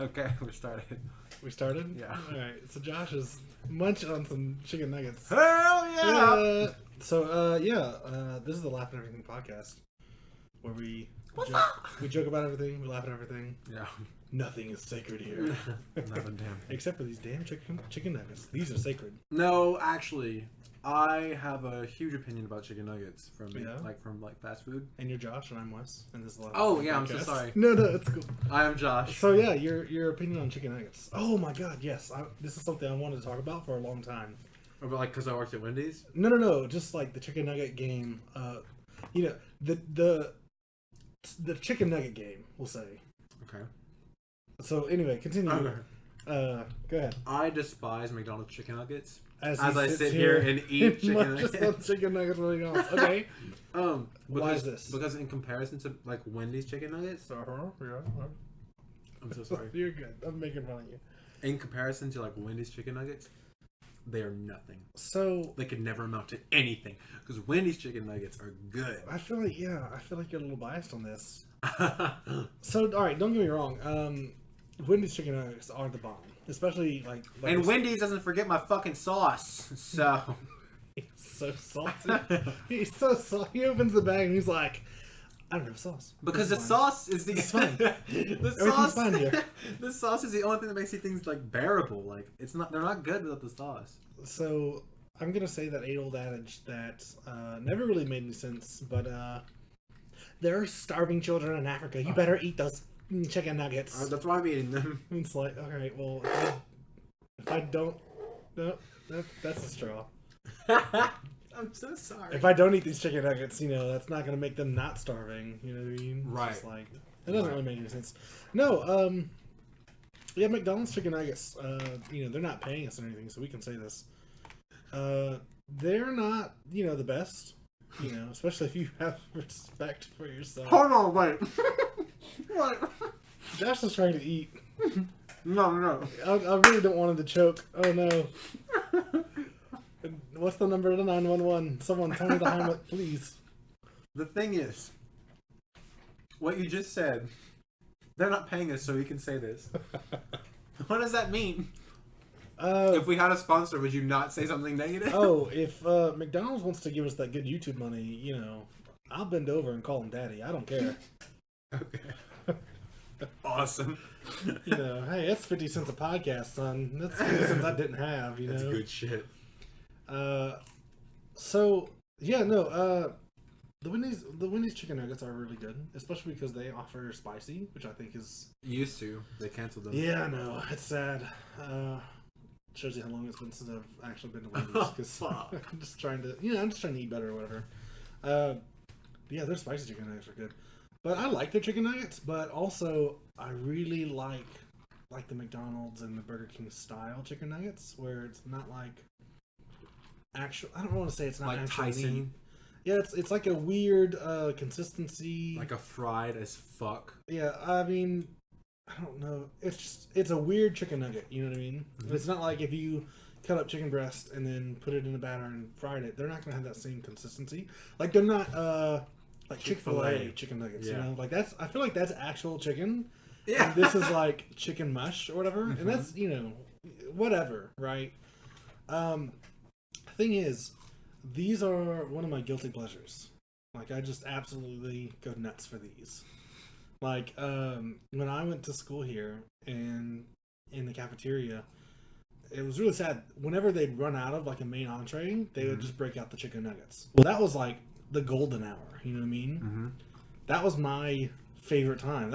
Okay, we're started. We started? Yeah. Alright, so Josh is munching on some chicken nuggets. Hell yeah! This is the Laugh at Everything podcast. Where we What's joke about everything, we laugh at everything. Yeah. Nothing is sacred here. Not a damn. Except for these damn chicken nuggets. These are sacred. No, actually, I have a huge opinion about chicken nuggets from Yeah? from fast food. And you're Josh, and I'm Wes. And this is the Laugh at Oh, Everything yeah, I'm so podcast. sorry. No, it's cool. I am Josh. So yeah, your opinion on chicken nuggets. Oh my god, yes. This is something I wanted to talk about for a long time. But because I worked at Wendy's? No. Just like the chicken nugget game. The chicken nugget game, we'll say. Okay. So anyway, continue. Okay. Go ahead. I despise McDonald's chicken nuggets. As I sit here and eat chicken nuggets. nuggets. Chicken nuggets really gone. Okay. Why is this? Because in comparison to like Wendy's chicken nuggets, I'm so sorry. You're good. I'm making fun of you. In comparison to like Wendy's chicken nuggets, they are nothing. So They could never amount to anything because Wendy's chicken nuggets are good. I feel like you're a little biased on this. So all right, don't get me wrong. Wendy's chicken nuggets are the bomb, especially like and Wendy's doesn't forget my fucking sauce. So he's so salty. He's so salty. He opens the bag and he's like, I don't have sauce. because the This is fine. sauce is the It's fine. the sauce. Everything's fine here. The sauce is the only thing that makes these things like bearable. Like it's not. They're not good without the sauce. So I'm gonna say that age-old adage that never really made any sense, but there are starving children in Africa. You better eat those chicken nuggets. That's why I'm eating them. It's like, all right, well, if I don't, no, that's a straw. I'm so sorry. If I don't eat these chicken nuggets, that's not gonna make them not starving. You know what I mean? It's Right. just like it doesn't really make any sense. No. Yeah, McDonald's chicken nuggets. They're not paying us or anything, so we can say this. They're not, the best. Especially if you have respect for yourself. Hold on, wait. What? Josh is trying to eat. No. I really don't want him to choke. Oh no. What's the number to 911? Someone tell me the helmet, please. The thing is, what you just said, they're not paying us, so we can say this. What does that mean? If we had a sponsor, would you not say something negative? If McDonald's wants to give us that good YouTube money, I'll bend over and call him daddy. I don't care. Okay. Awesome. Hey, that's 50 cents a podcast, son. That's 50 cents I didn't have, That's good shit. The Wendy's chicken nuggets are really good, especially because they offer spicy, which I think is Used to. They canceled them. yeah, no, it's sad. Shows you how long it's been since I've actually been to Wendy's because I'm just trying to eat better or whatever. Yeah, their spicy chicken nuggets are good, but I like their chicken nuggets. But also, I really like the McDonald's and the Burger King style chicken nuggets, where it's not like actual. I don't want to say it's not like actual Tyson. meat. Yeah, it's like a weird consistency. Like a fried as fuck. Yeah, I mean, I don't know. It's a weird chicken nugget. You know what I mean? Mm-hmm. It's not like if you cut up chicken breast and then put it in a batter and fried it. They're not gonna have that same consistency. Like they're not like Chick-fil-A chicken nuggets. Yeah. Like that's. I feel like that's actual chicken. Yeah. And this is like chicken mush or whatever, Mm-hmm. and that's whatever, right? Thing is, these are one of my guilty pleasures. Like I just absolutely go nuts for these. Like when I went to school here and in the cafeteria, it was really sad. Whenever they'd run out of like a main entree, they would just break out the chicken nuggets. Well, that was like the golden hour. You know what I mean? Mm-hmm. That was my favorite time.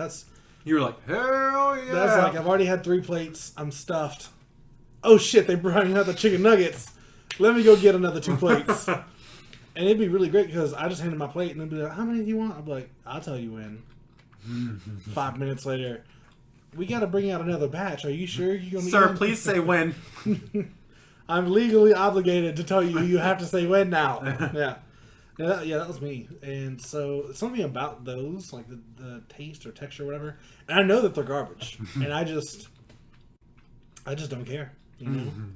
You were like, hell yeah. That's like, I've already had 3 plates. I'm stuffed. Oh shit, they brought out the chicken nuggets. Let me go get another 2 plates. And it'd be really great because I just handed my plate and they'd be like, how many do you want? I'd be like, I'll tell you when. 5 minutes later, we got to bring out another batch. Are you sure you're going to Sir, please say when. I'm legally obligated to tell you. You have to say when now. Yeah, that was me. And so something about those, like the taste or texture or whatever, and I know that they're garbage. And I just don't care.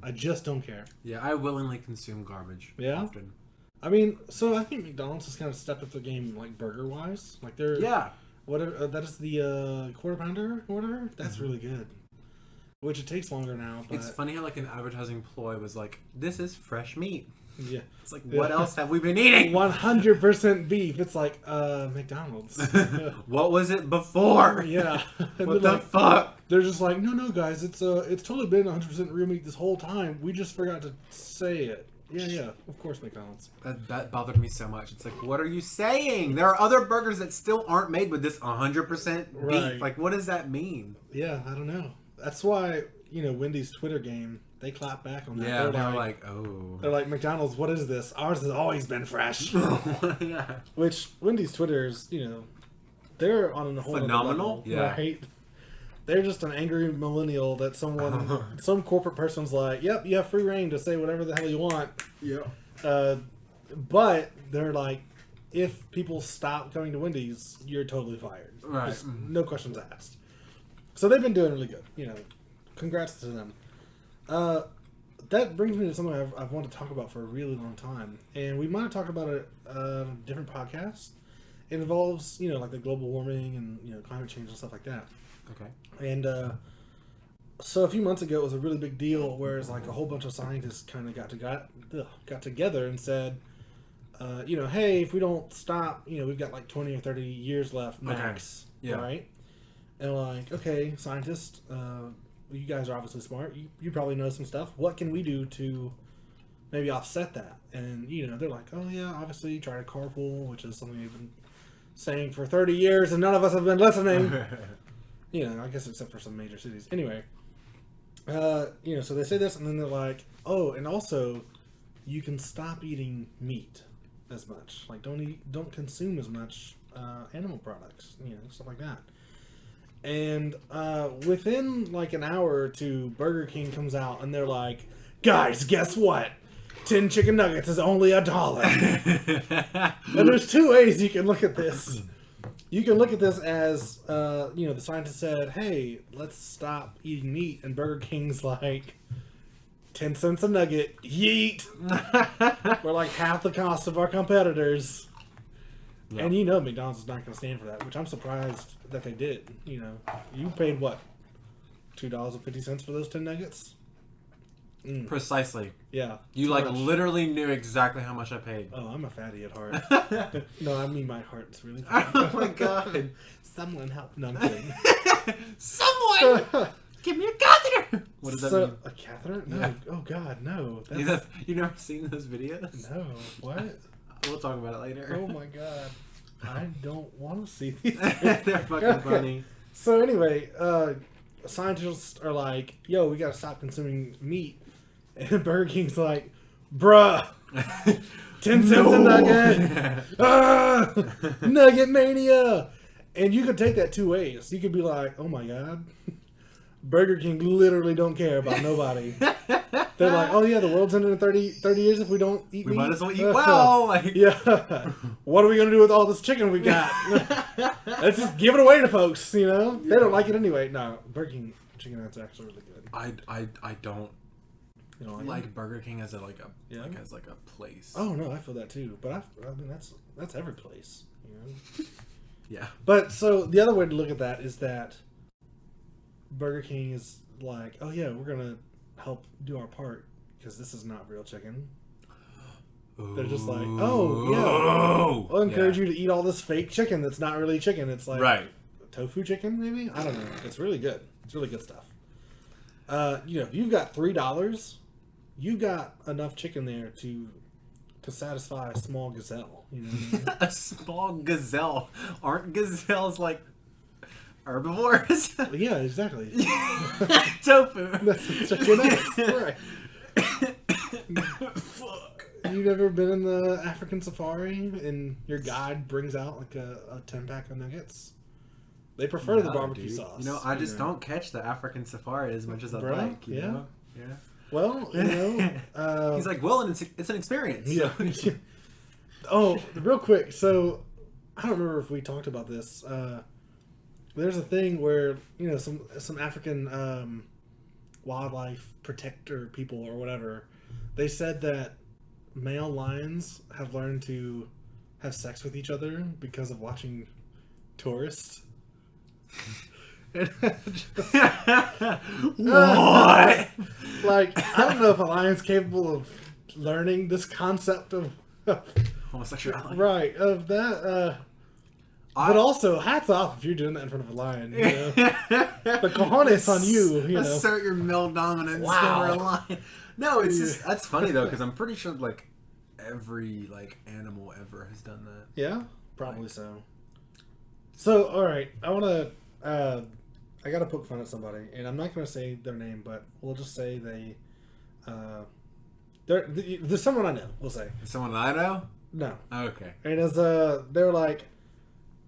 I just don't care. Yeah, I willingly consume garbage. Yeah? Often. I mean, so I think McDonald's has kind of stepped up the game, like burger wise. Like they're whatever. That is the quarter pounder or whatever. That's really good. Which it takes longer now. But... It's funny how like an advertising ploy was like, "This is fresh meat." Yeah. It's like, what else have we been eating? 100% beef. It's like McDonald's. What was it before? Yeah. What the fuck? They're just like, no, guys, it's totally been 100% real meat this whole time. We just forgot to say it. Yeah, of course, McDonald's. That bothered me so much. It's like, what are you saying? There are other burgers that still aren't made with this 100% beef. Right. Like, what does that mean? Yeah, I don't know. That's why, Wendy's Twitter game, they clap back on that. Yeah, they're like, oh. They're like, McDonald's, what is this? Ours has always been fresh. Yeah. Which, Wendy's Twitter is, they're on a whole phenomenal. Level, yeah. right? They're just an angry millennial that some corporate person's like, yep, you have free reign to say whatever the hell you want. Yeah. But they're like, if people stop coming to Wendy's, you're totally fired. Right. Just no questions asked. So they've been doing really good. Congrats to them. That brings me to something I've wanted to talk about for a really long time. And we might have talked about it different podcasts. It involves, like the global warming and, climate change and stuff like that. Okay. And so a few months ago, it was a really big deal, whereas like a whole bunch of scientists kind of got together and said, hey, if we don't stop, we've got like 20 or 30 years left max, yeah. Right? And like, okay, scientists, you guys are obviously smart. You probably know some stuff. What can we do to maybe offset that? And they're like, oh yeah, obviously try to carpool, which is something we've been saying for 30 years, and none of us have been listening. I guess except for some major cities. Anyway, so they say this, and then they're like, oh, and also, you can stop eating meat as much. Like, don't consume as much animal products, stuff like that. And within like an hour or two, Burger King comes out, and they're like, guys, guess what? 10 chicken nuggets is only $1. And there's two ways you can look at this. You can look at this as, the scientist said, hey, let's stop eating meat. And Burger King's like, 10 cents a nugget, yeet. We're like half the cost of our competitors. Yeah. And McDonald's is not going to stand for that, which I'm surprised that they did. You paid what? $2.50 for those 10 nuggets? Precisely. Yeah. You literally knew exactly how much I paid. Oh, I'm a fatty at heart. No, I mean my heart's really fatty. Oh my god. Someone help. No, I'm kidding. Someone! Give me a catheter! What does that mean? A catheter? No. Yeah. Oh god, no. You never seen those videos? No. What? We'll talk about it later. Oh my god. I don't want to see these. They're fucking funny. So anyway, scientists are like, yo, we gotta stop consuming meat. And Burger King's like, bruh, 10 cents a nugget. Nugget mania. And you could take that two ways. You could be like, oh my god, Burger King literally don't care about nobody. They're like, oh yeah, the world's ending in 30 years if we don't eat meat. We might as well eat well. Yeah. What are we going to do with all this chicken we got? Let's just give it away to folks, They don't like it anyway. No, Burger King chicken nuggets are actually really good. I don't like Burger King as a place. Oh no, I feel that too. But I mean that's every place, Yeah. But so the other way to look at that is that Burger King is like, oh yeah, we're gonna help do our part because this is not real chicken. Ooh. They're just like, oh yeah, I'll encourage you to eat all this fake chicken that's not really chicken. It's like tofu chicken, maybe. I don't know. It's really good. It's really good stuff. If you've got $3, you've got enough chicken there to satisfy a small gazelle. A small gazelle. Aren't gazelles like herbivores? Yeah, exactly. Tofu. That's chicken nuggets. Right. Fuck. You've ever been in the African safari and your guide brings out like a 10-pack of nuggets? They prefer the barbecue sauce. I just don't catch the African safari as much as I'd like. You know? Yeah. Well, he's like, well, and it's an experience. Yeah. Oh, real quick. So, I don't remember if we talked about this. There's a thing where some African wildlife protector people or whatever, they said that male lions have learned to have sex with each other because of watching tourist. What? Like, I don't know if a lion's capable of learning this concept of homosexuality. Right, of that. But also, hats off if you're doing that in front of a lion. You know? The cojones on you, you know. Assert your male dominance over a lion. No, it's just, that's funny though, because I'm pretty sure like every like animal ever has done that. Yeah, probably so. So, all right, I want to. I gotta poke fun at somebody, and I'm not gonna say their name, but we'll just say there's someone I know. We'll say someone I know. No. Okay. And as they're like,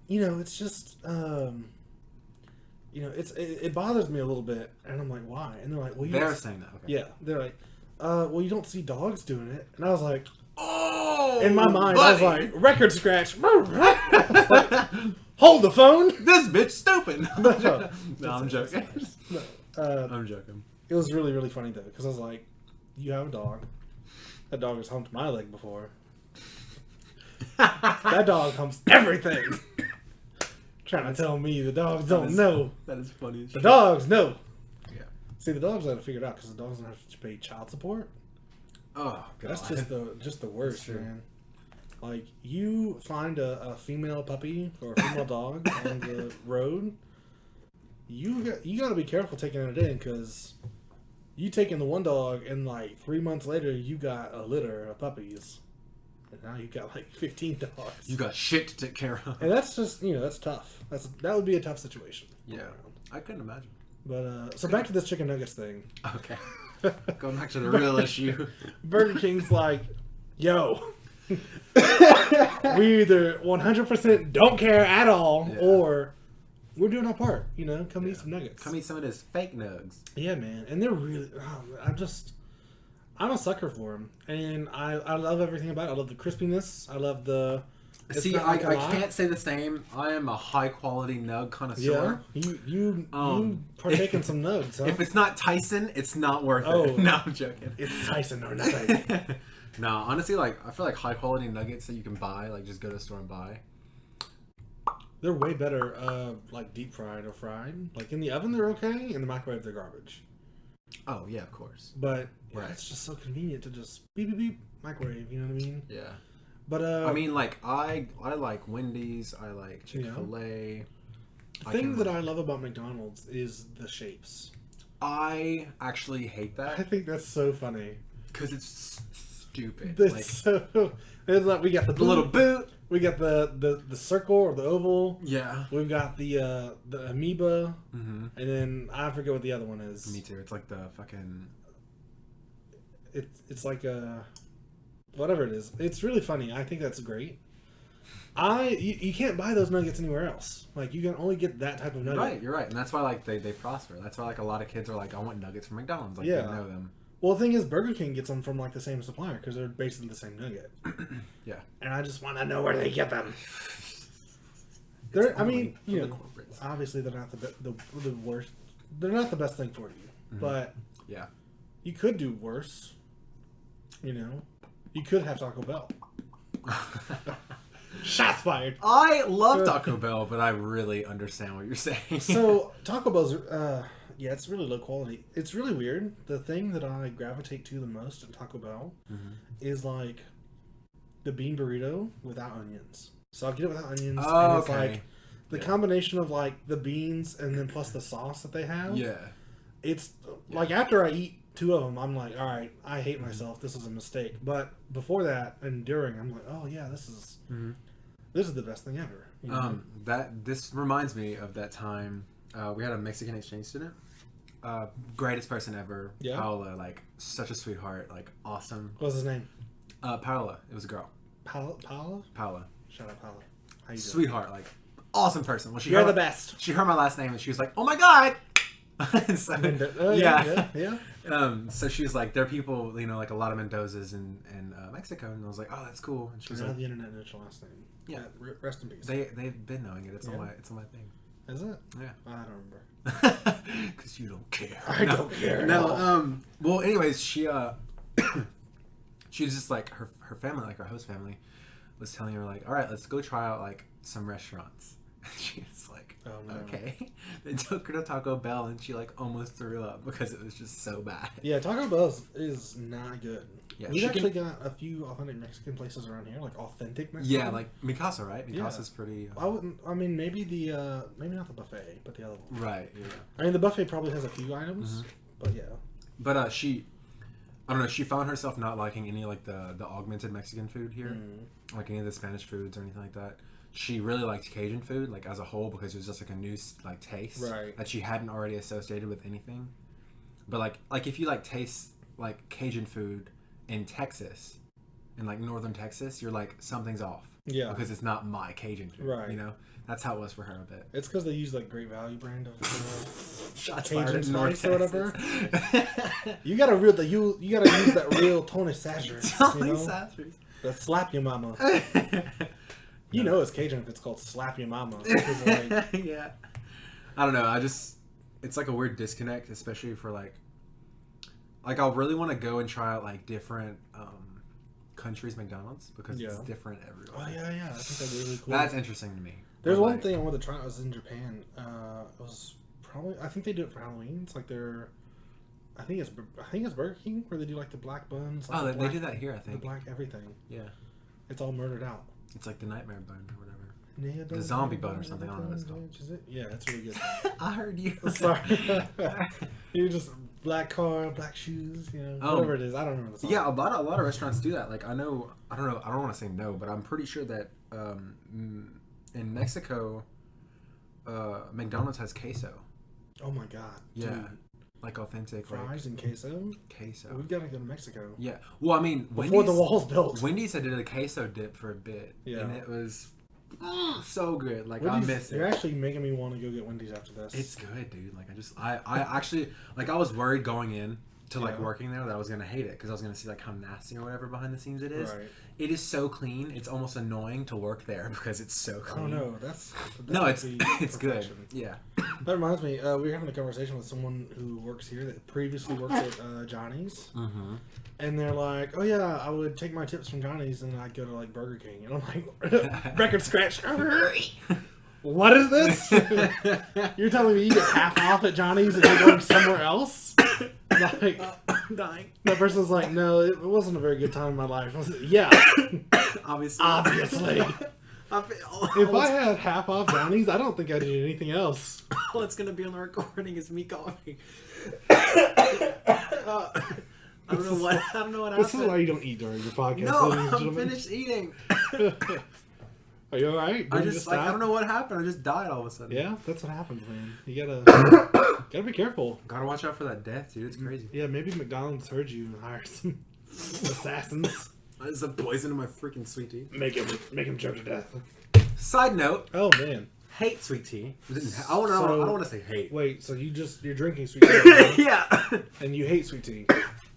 you know, it's just you know, it bothers me a little bit, and I'm like, why? And they're like, well, they're saying that. Okay. Yeah, they're like, well, you don't see dogs doing it, and I was like, oh, in my mind, buddy. I was like, record scratch. Like, hold the phone. This bitch stupid. No, I'm joking. No, I'm joking. It was really, really funny though, because I was like, you have a dog. That dog has humped my leg before. That dog humps everything. Trying to tell me the dogs don't know. That is funny. The dogs know. Yeah. See, the dogs had to figure it out because the dogs don't have to pay child support. Oh, God. That's just the worst, man. Like, you find a female puppy or a female dog on the road, you got to be careful taking it in, because you take in the one dog and like 3 months later you got a litter of puppies, and now you got like 15 dogs. You got shit to take care of, and that's just, you know, that's tough. That would be a tough situation. Yeah, I couldn't imagine. But so back to this chicken nuggets thing. Okay, going back to the real issue. Burger King's like, yo. We either 100% don't care at all, or we're doing our part. You know, come eat some nuggets. Come eat some of this fake nugs. Yeah, man, and they're really. I'm a sucker for them, and I love everything about it. I love the crispiness. I love the. See, I can't say the same. I am a high quality nug connoisseur. Yeah, you partake in some nugs. Huh? If it's not Tyson, it's not worth it. No, I'm joking. It's Tyson or nothing. No, honestly, like I feel like high quality nuggets that you can buy, like just go to the store and buy. They're way better, like deep fried or fried. Like in the oven, they're okay. In the microwave, they're garbage. Oh yeah, of course. But it's just so convenient to just beep beep beep microwave. You know what I mean? Yeah. But I mean, like I like Wendy's. I like Chick-fil-A. The thing that I love about McDonald's is the shapes. I actually hate that. I think that's so funny. Because it's stupid. It's like we got the little boot. We got the circle or the oval. Yeah. We've got the amoeba. Mm-hmm. And then I forget what the other one is. Me too. It's like the fucking. It's like a. Whatever it is. It's really funny. I think that's great. You can't buy those nuggets anywhere else. Like, you can only get that type of nugget. You're right. And that's why, like, they prosper. That's why, like, a lot of kids are like, I want nuggets from McDonald's. Like, they know them. Well, the thing is, Burger King gets them from, like, the same supplier because they're basically the same nugget. Yeah. And I just want to know where they get them. You know, obviously they're not the worst. They're not the best thing for you. Mm-hmm. But yeah, you could do worse. You know? You could have Taco Bell. Shots fired. I love Taco Bell, but I really understand what you're saying. So Taco Bell's, it's really low quality. It's really weird. The thing that I gravitate to the most at Taco Bell is like the bean burrito without onions. So I'll get it without onions. Oh, and it's like the combination of like the beans and then plus the sauce that they have. Yeah. It's like after I eat 2 of them, I'm like, all right, I hate myself. This is a mistake. But before that and during, I'm like, oh yeah, this is the best thing ever. You know? This reminds me of that time we had a Mexican exchange student. Greatest person ever. Yeah. Paola, like such a sweetheart, like awesome. What was his name? Paola. It was a girl. Paola? Paola. Shout out Paola. How you doing? Sweetheart, like awesome person. Well, You're the best. She heard my last name and she was like, oh my god. So, yeah. So she was like, there are people, you know, like a lot of Mendozas in Mexico, and I was like, oh, that's cool. And she was like, the internet knows your last name. Yeah, rest in peace. They've been knowing it. It's on my thing. Is it? Yeah. I don't remember. Because you don't care. I don't care. No. Well, anyways, she she was just like her family, like her host family, was telling her like, all right, let's go try out like some restaurants. She was like, Oh, no. okay. They took her to Taco Bell and she like almost threw up because it was just so bad. Yeah, Taco Bell is not good. Yeah, We've actually got a few authentic Mexican places around here, like authentic Mexican. Yeah, like Mikasa, right? Mikasa's pretty. I mean, maybe maybe not the buffet, but the other one. Right. Yeah. I mean, the buffet probably has a few items, but yeah. But I don't know. She found herself not liking any like the augmented Mexican food here, like any of the Spanish foods or anything like that. She really liked Cajun food, like as a whole, because it was just like a new like taste that she hadn't already associated with anything. But like if you like taste like Cajun food in Texas, in like northern Texas, you're like something's off. Yeah, because it's not my Cajun food. Right. You know, that's how it was for her a bit. It's because they use like Great Value brand of Cajun spice or whatever. You gotta use that real Tony Sazerac. Tony Sazerac. The slap your mama. You know it's Cajun if it's called slap your mama. Like, yeah. I don't know. It's like a weird disconnect, especially for like I'll really want to go and try out like different countries' McDonald's because it's different everywhere. Oh yeah. I think that'd be really cool. That's interesting to me. There's one thing I wanted to try. I was in Japan. It was probably, I think they do it for Halloween. It's like I think it's Burger King where they do like the black buns. Like they do that here. I think the black everything. Yeah. It's all murdered out. It's like the nightmare bun or whatever. The zombie bun or something. I don't know what it's called. Is it? Yeah, it's really good. I heard you. Sorry. You just black car, black shoes, you know, whatever it is. I don't remember the song. Yeah, a lot of restaurants do that. Like I don't know. I don't want to say no, but I'm pretty sure that in Mexico, McDonald's has queso. Oh my god. Yeah. Dude. Like authentic fries and queso. We've got to go to Mexico. Yeah. Well, I mean, before the wall's built. Wendy's had did a queso dip for a bit, and it was so good. Like I miss it. You're actually making me want to go get Wendy's after this. It's good, dude. Like I actually like I was worried going in to like working there that I was gonna hate it because I was gonna see like how nasty or whatever behind the scenes it is. Right. It is so clean. It's almost annoying to work there because it's so clean. Oh no, it's good. Yeah. That reminds me, we were having a conversation with someone who works here that previously worked at Johnny's, and they're like, "Oh yeah, I would take my tips from Johnny's and I'd go to like Burger King," and I'm like, record scratch. What is this? You're telling me you get half off at Johnny's and you're going somewhere else? Like, I'm dying. That person's like, no, it wasn't a very good time in my life. I was like, yeah, obviously. If I had half off Johnny's, I don't think I did anything else. All it's gonna be on the recording is me coughing. I don't know what happened. This is why you don't eat during your podcast. No, I'm finished eating. Are you alright? I don't know what happened. I just died all of a sudden. Yeah, that's what happens, man. You gotta be careful. Gotta watch out for that death, dude. It's crazy. Yeah, maybe McDonald's heard you and hired some assassins. There's a poison in my freaking sweet tea. Make him choke to death. Side note. Oh man. Hate sweet tea. I don't want to say hate. Wait, so you're drinking sweet tea? Right? Yeah. And you hate sweet tea.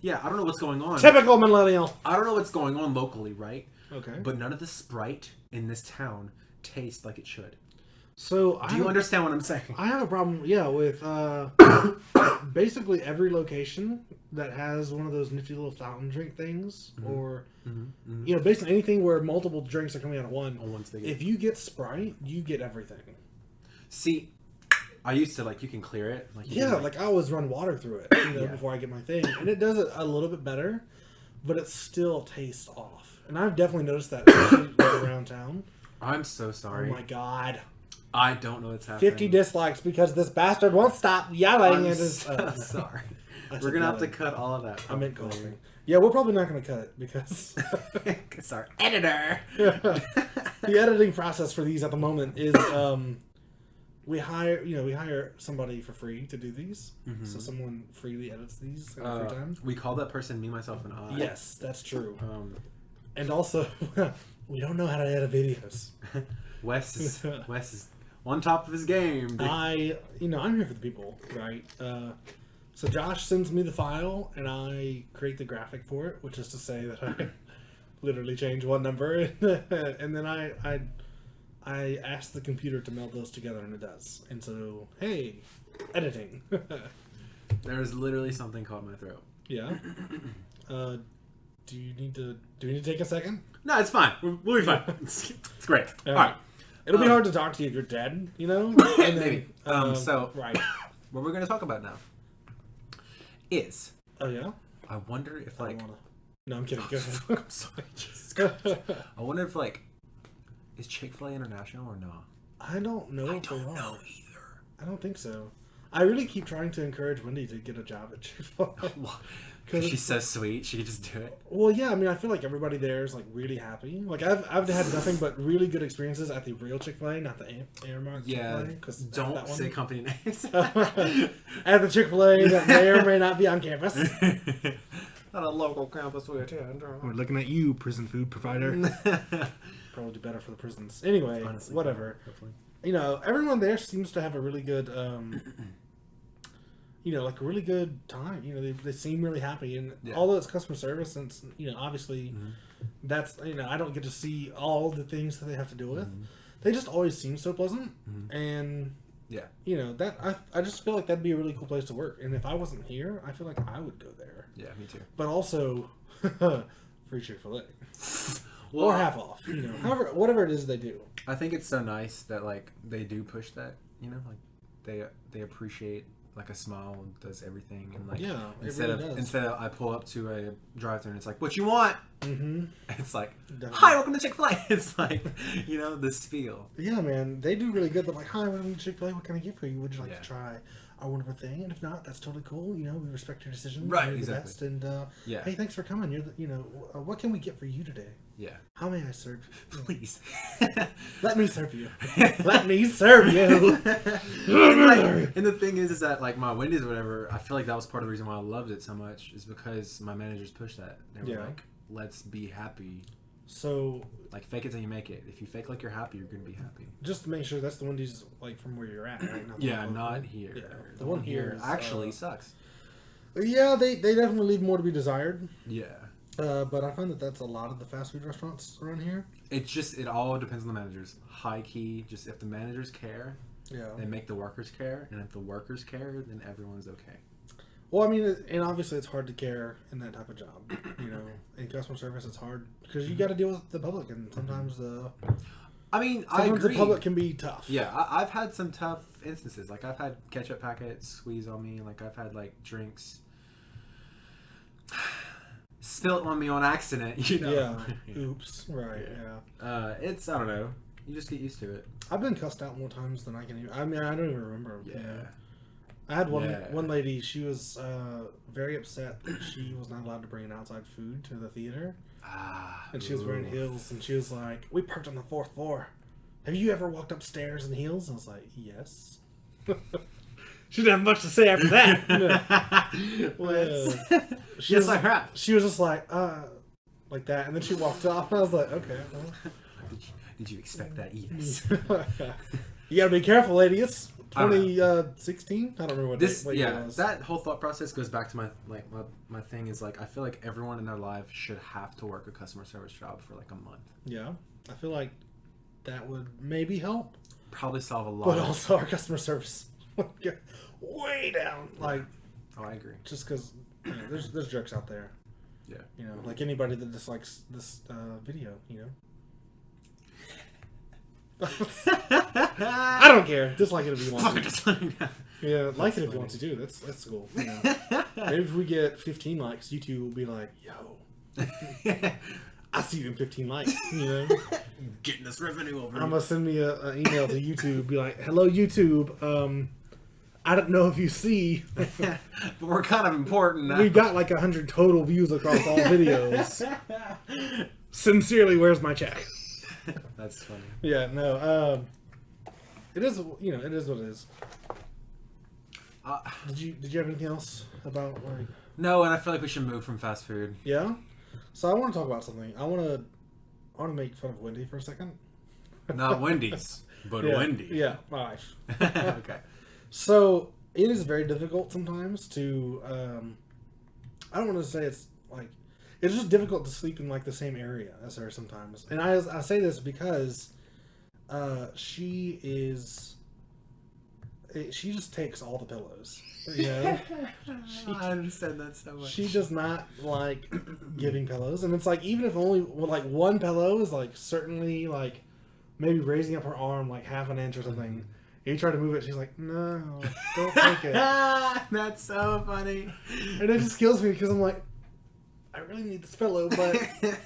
Yeah, I don't know what's going on. Typical millennial. I don't know what's going on locally, right? Okay. But none of the Sprite in this town tastes like it should. So do you understand what I'm saying? I have a problem, with basically every location that has one of those nifty little fountain drink things, or basically anything where multiple drinks are coming out of one. If you get Sprite, you get everything. See, I used to you can clear it. I always run water through it, before I get my thing, and it does it a little bit better, but it still tastes off. And I've definitely noticed that around town. I'm so sorry. Oh my god. I don't know what's happening. 50 dislikes because this bastard won't stop yelling. I'm so sorry. We're going to have to cut all of that. I meant coughing. Yeah, we're probably not going to cut it because... It's our editor. The editing process for these at the moment is we hire somebody for free to do these. So someone freely edits these in free time. We call that person Me, Myself, and I. Yes, that's true. And also, we don't know how to edit videos. Wes is on top of his game. Dude. I'm here for the people, right? So Josh sends me the file, and I create the graphic for it, which is to say that I literally change one number, and then I ask the computer to meld those together, and it does. And so, hey, editing. There's literally something caught in my throat. Yeah. Do we need to take a second? No, it's fine. We'll be fine. It's great. All right. It'll be hard to talk to you if you're dead, you know? And then, maybe. So, right. what we're going to talk about now is... Oh, yeah? I wonder if, like... No, I'm kidding. Go ahead. I'm sorry. Jesus Christ. I wonder if, like... Is Chick-fil-A international or not? I don't know I if they don't are. know either. I don't think so. I really keep trying to encourage Wendy to get a job at Chick-fil-A. Because she's so sweet, she could just do it. Well, yeah, I mean, I feel like everybody there is like really happy. Like I've had nothing but really good experiences at the real Chick-fil-A, not the Airmark Chick-fil-A. Because don't say company names. At the Chick-fil-A that may or may not be on campus. Not a local campus we attend. We're looking at you, prison food provider. Probably do better for the prisons. Anyway, honestly, whatever. You know, everyone there seems to have a really good. You know, like a really good time. You know, they seem really happy, and although it's customer service, and it's, you know, obviously, that's, you know, I don't get to see all the things that they have to deal with. They just always seem so pleasant, and you know that I just feel like that'd be a really cool place to work. And if I wasn't here, I feel like I would go there. Yeah, me too. But also, free Chick-fil-A, well, or half off. You know, however, whatever it is they do. I think it's so nice that like they do push that. You know, like they appreciate. Like a smile does everything, and like instead of I pull up to a drive-thru and it's like, what you want? It's like, hi, welcome to Chick-fil-A. It's like, you know, the spiel. Yeah, man, they do really good. They're like, hi, welcome to Chick-fil-A. What can I get for you? Would you like to try our wonderful thing? And if not, that's totally cool. You know, we respect your decision. Right, you're exactly. The best. And hey, thanks for coming. You're the, you know, what can we get for you today? Yeah. How may I serve you? Please. Let me serve you. Let me serve you. And the thing is that like my Wendy's or whatever, I feel like that was part of the reason why I loved it so much is because my managers pushed that. They were like, let's be happy. So like fake it till you make it. If you fake like you're happy, you're gonna be happy. Just to make sure that's the Wendy's like from where you're at, right? Not here. Yeah. The one here actually sucks. Yeah, they definitely leave more to be desired. Yeah. But I find that that's a lot of the fast food restaurants around here. It all depends on the managers. High key, just if the managers care, they make the workers care, and if the workers care, then everyone's okay. Well, I mean, and obviously it's hard to care in that type of job. You know, in customer service, it's hard because you got to deal with the public, and sometimes I agree. The public can be tough. Yeah, I've had some tough instances. Like I've had ketchup packets squeeze on me. Like I've had like drinks spilt on me on accident, you know. Yeah. Oops. Right. Yeah. It's I don't know. You just get used to it. I've been cussed out more times than I can even. I mean, I don't even remember. Yeah. You know. I had one lady. She was very upset that she was not allowed to bring an outside food to the theater. And she was wearing heels, and she was like, "We parked on the 4th floor. Have you ever walked upstairs in heels?" I was like, "Yes." She didn't have much to say after that. She was just like that, and then she walked off. And I was like, "Okay." Well. Did you expect that? Yes. You gotta be careful, lady. It's 2016. I don't remember what this. What yeah, that whole thought process goes back to my thing is like I feel like everyone in their life should have to work a customer service job for like a month. Yeah, I feel like that would maybe help. Probably solve a lot. But also our customer service get way down. Like, oh, I agree. Just because there's jerks out there. Yeah. You know, like anybody that dislikes this video. You know. I don't care. Dislike it if you want to. Yeah, like it if you want to too. That's cool. You know? Maybe if we get 15 likes, YouTube will be like, "Yo, I see them 15 likes." You know, getting this revenue over. I'm gonna send me an email to YouTube. Be like, "Hello, YouTube. I don't know if you see, but we're kind of important now. We got like 100 total views across all videos. Sincerely, where's my check?" That's funny. Yeah, no. It is, you know, it is what it is. Did you have anything else about like? No, and I feel like we should move from fast food. Yeah. So I want to talk about something. I want to make fun of Wendy for a second. Not Wendy's, but Wendy. Yeah, my wife. Okay. So it is very difficult sometimes to. I don't want to say it's like. It's just difficult to sleep in like the same area as her sometimes, and I say this because she just takes all the pillows. You know, I understand that so much. She does not like giving pillows, and it's like even if only like one pillow is like certainly like maybe raising up her arm like half an inch or something. You try to move it, she's like, no, don't take it. That's so funny. And it just kills me because I'm like, I really need this pillow, but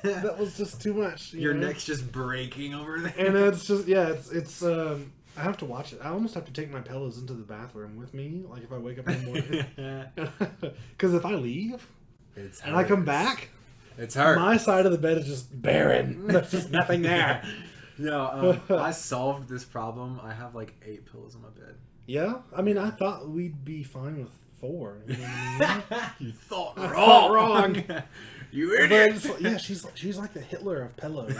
that was just too much. Your neck's just breaking over there. And it's just, yeah, it's I have to watch it. I almost have to take my pillows into the bathroom with me, like if I wake up in the morning. Because if I leave and I come back, it's hurt. My side of the bed is just barren. There's just nothing there. No, I solved this problem. I have like 8 pillows on my bed. Yeah? I mean, I thought we'd be fine with 4. You know what I mean? You thought I wrong. thought wrong. You idiot. Yeah, she's like the Hitler of pillows.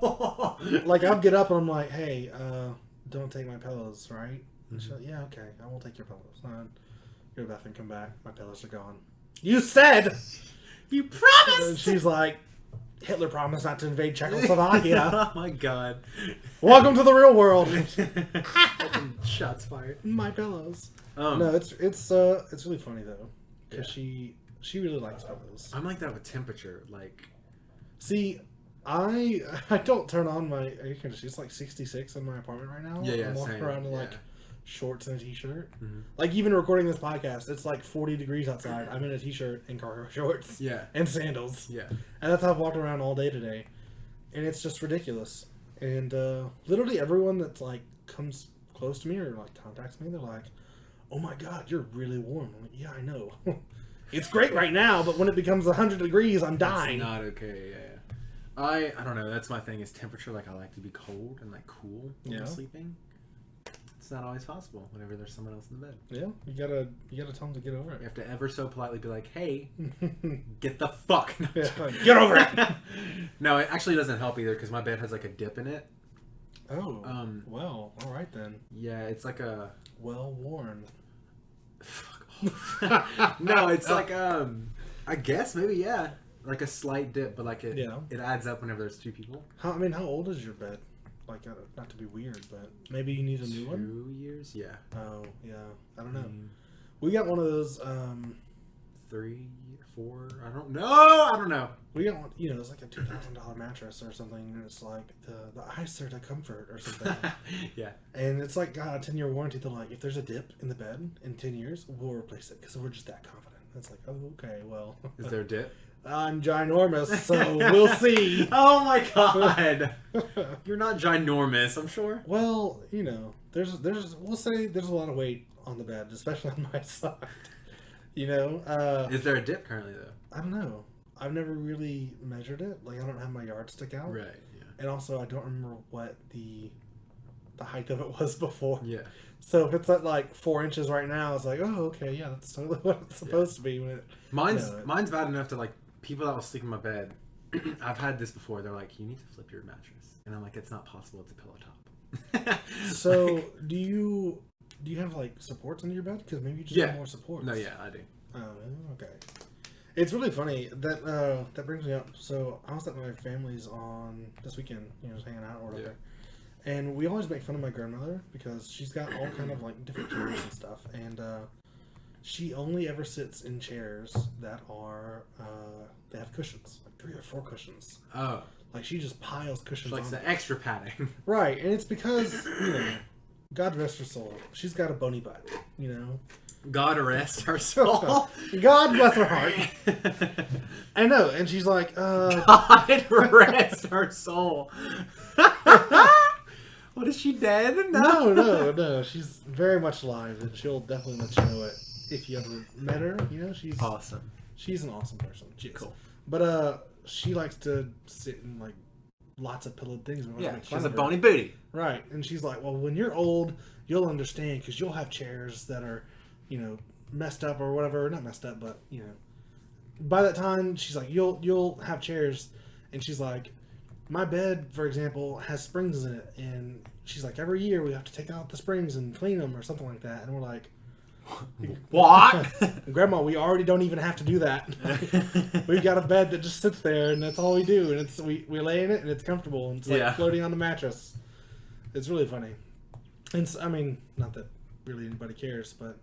Like, I'll get up and I'm like, hey, don't take my pillows, right? And she's like, yeah, okay, I won't take your pillows. Go to the bathroom, come back. My pillows are gone. You said! You promised! And she's like, Hitler promised not to invade Czechoslovakia. Oh my god. Welcome to the real world. Shots fired. My pillows. No, it's really funny though, because she really likes pillows. I'm like that with temperature. Like, see, I don't turn on my air conditioner. It's like 66 in my apartment right now. Yeah, I'm walking same. around in like shorts and a t-shirt. Mm-hmm. Like even recording this podcast, it's like 40 degrees outside. I'm in a t-shirt and cargo shorts. Yeah. And sandals. Yeah. And that's how I've walked around all day today, and it's just ridiculous. And literally everyone that's like comes close to me or like contacts me, they're like, "Oh my god, you're really warm." I'm like, "Yeah, I know." It's great right now, but when it becomes 100 degrees, I'm dying. It's not okay. Yeah. I don't know. That's my thing. Is temperature. Like I like to be cold and like cool when I'm sleeping. It's not always possible whenever there's someone else in the bed. Yeah, you gotta tell them to get over it. You have to ever so politely be like, "Hey, get the fuck get over it." No, it actually doesn't help either because my bed has like a dip in it. Oh. Well, all right then. Yeah, it's like a well worn. Fuck off. No, it's like I guess maybe like a slight dip, but like it adds up whenever there's 2 people. How old is your bed? Like, not to be weird, but maybe you need a new one? 2 years? Yeah. Oh, yeah. I don't know. We got one of those, 3, 4, I don't know. We got one, it's like a $2,000 mattress or something, and it's like the Icerta Comfort or something. Yeah. And it's like got a 10-year warranty. They're like, if there's a dip in the bed in 10 years, we'll replace it, because we're just that confident. It's like, oh, okay, well. Is there a dip? I'm ginormous, so we'll see. Oh my god. You're not ginormous, I'm sure. Well, we'll say there's a lot of weight on the bed, especially on my side. Is there a dip currently though? I don't know. I've never really measured it. Like I don't have my yardstick out. Right, yeah. And also I don't remember what the height of it was before. Yeah. So if it's at like 4 inches right now, it's like, oh, okay, yeah, that's totally what it's supposed to be. When mine's bad enough to like people that will sleep in my bed. I've had this before. They're like, you need to flip your mattress, and I'm like, it's not possible. It's a pillow top. So do you have like supports under your bed? Because maybe you just have more supports. No, yeah, I do. Oh, okay. It's really funny that that brings me up. So I was at my family's on this weekend, just hanging out or whatever. Yeah. And we always make fun of my grandmother because she's got all kind of like different chairs and stuff, and she only ever sits in chairs that are they have cushions, like 3 or 4 cushions. Oh, like she just piles cushions. She likes on the extra padding. Right, and it's because God rest her soul, she's got a bony butt. God rest her soul. God bless her heart. I know, and she's like, God rest her soul. What, is she dead? No. She's very much alive, and she'll definitely let you know it if you ever met her. She's awesome. She's an awesome person. She is. Cool. But she likes to sit in like lots of pillowed things. She's a bony booty. Right, and she's like, well, when you're old, you'll understand because you'll have chairs that are, messed up or whatever. Not messed up, but by that time, she's like, you'll have chairs, and she's like, my bed, for example, has springs in it, and she's like, every year we have to take out the springs and clean them or something like that, and we're like, what? Grandma, we already don't even have to do that. We've got a bed that just sits there, and that's all we do, and we lay in it, and it's comfortable, and it's like floating on the mattress. It's really funny. And not that really anybody cares, but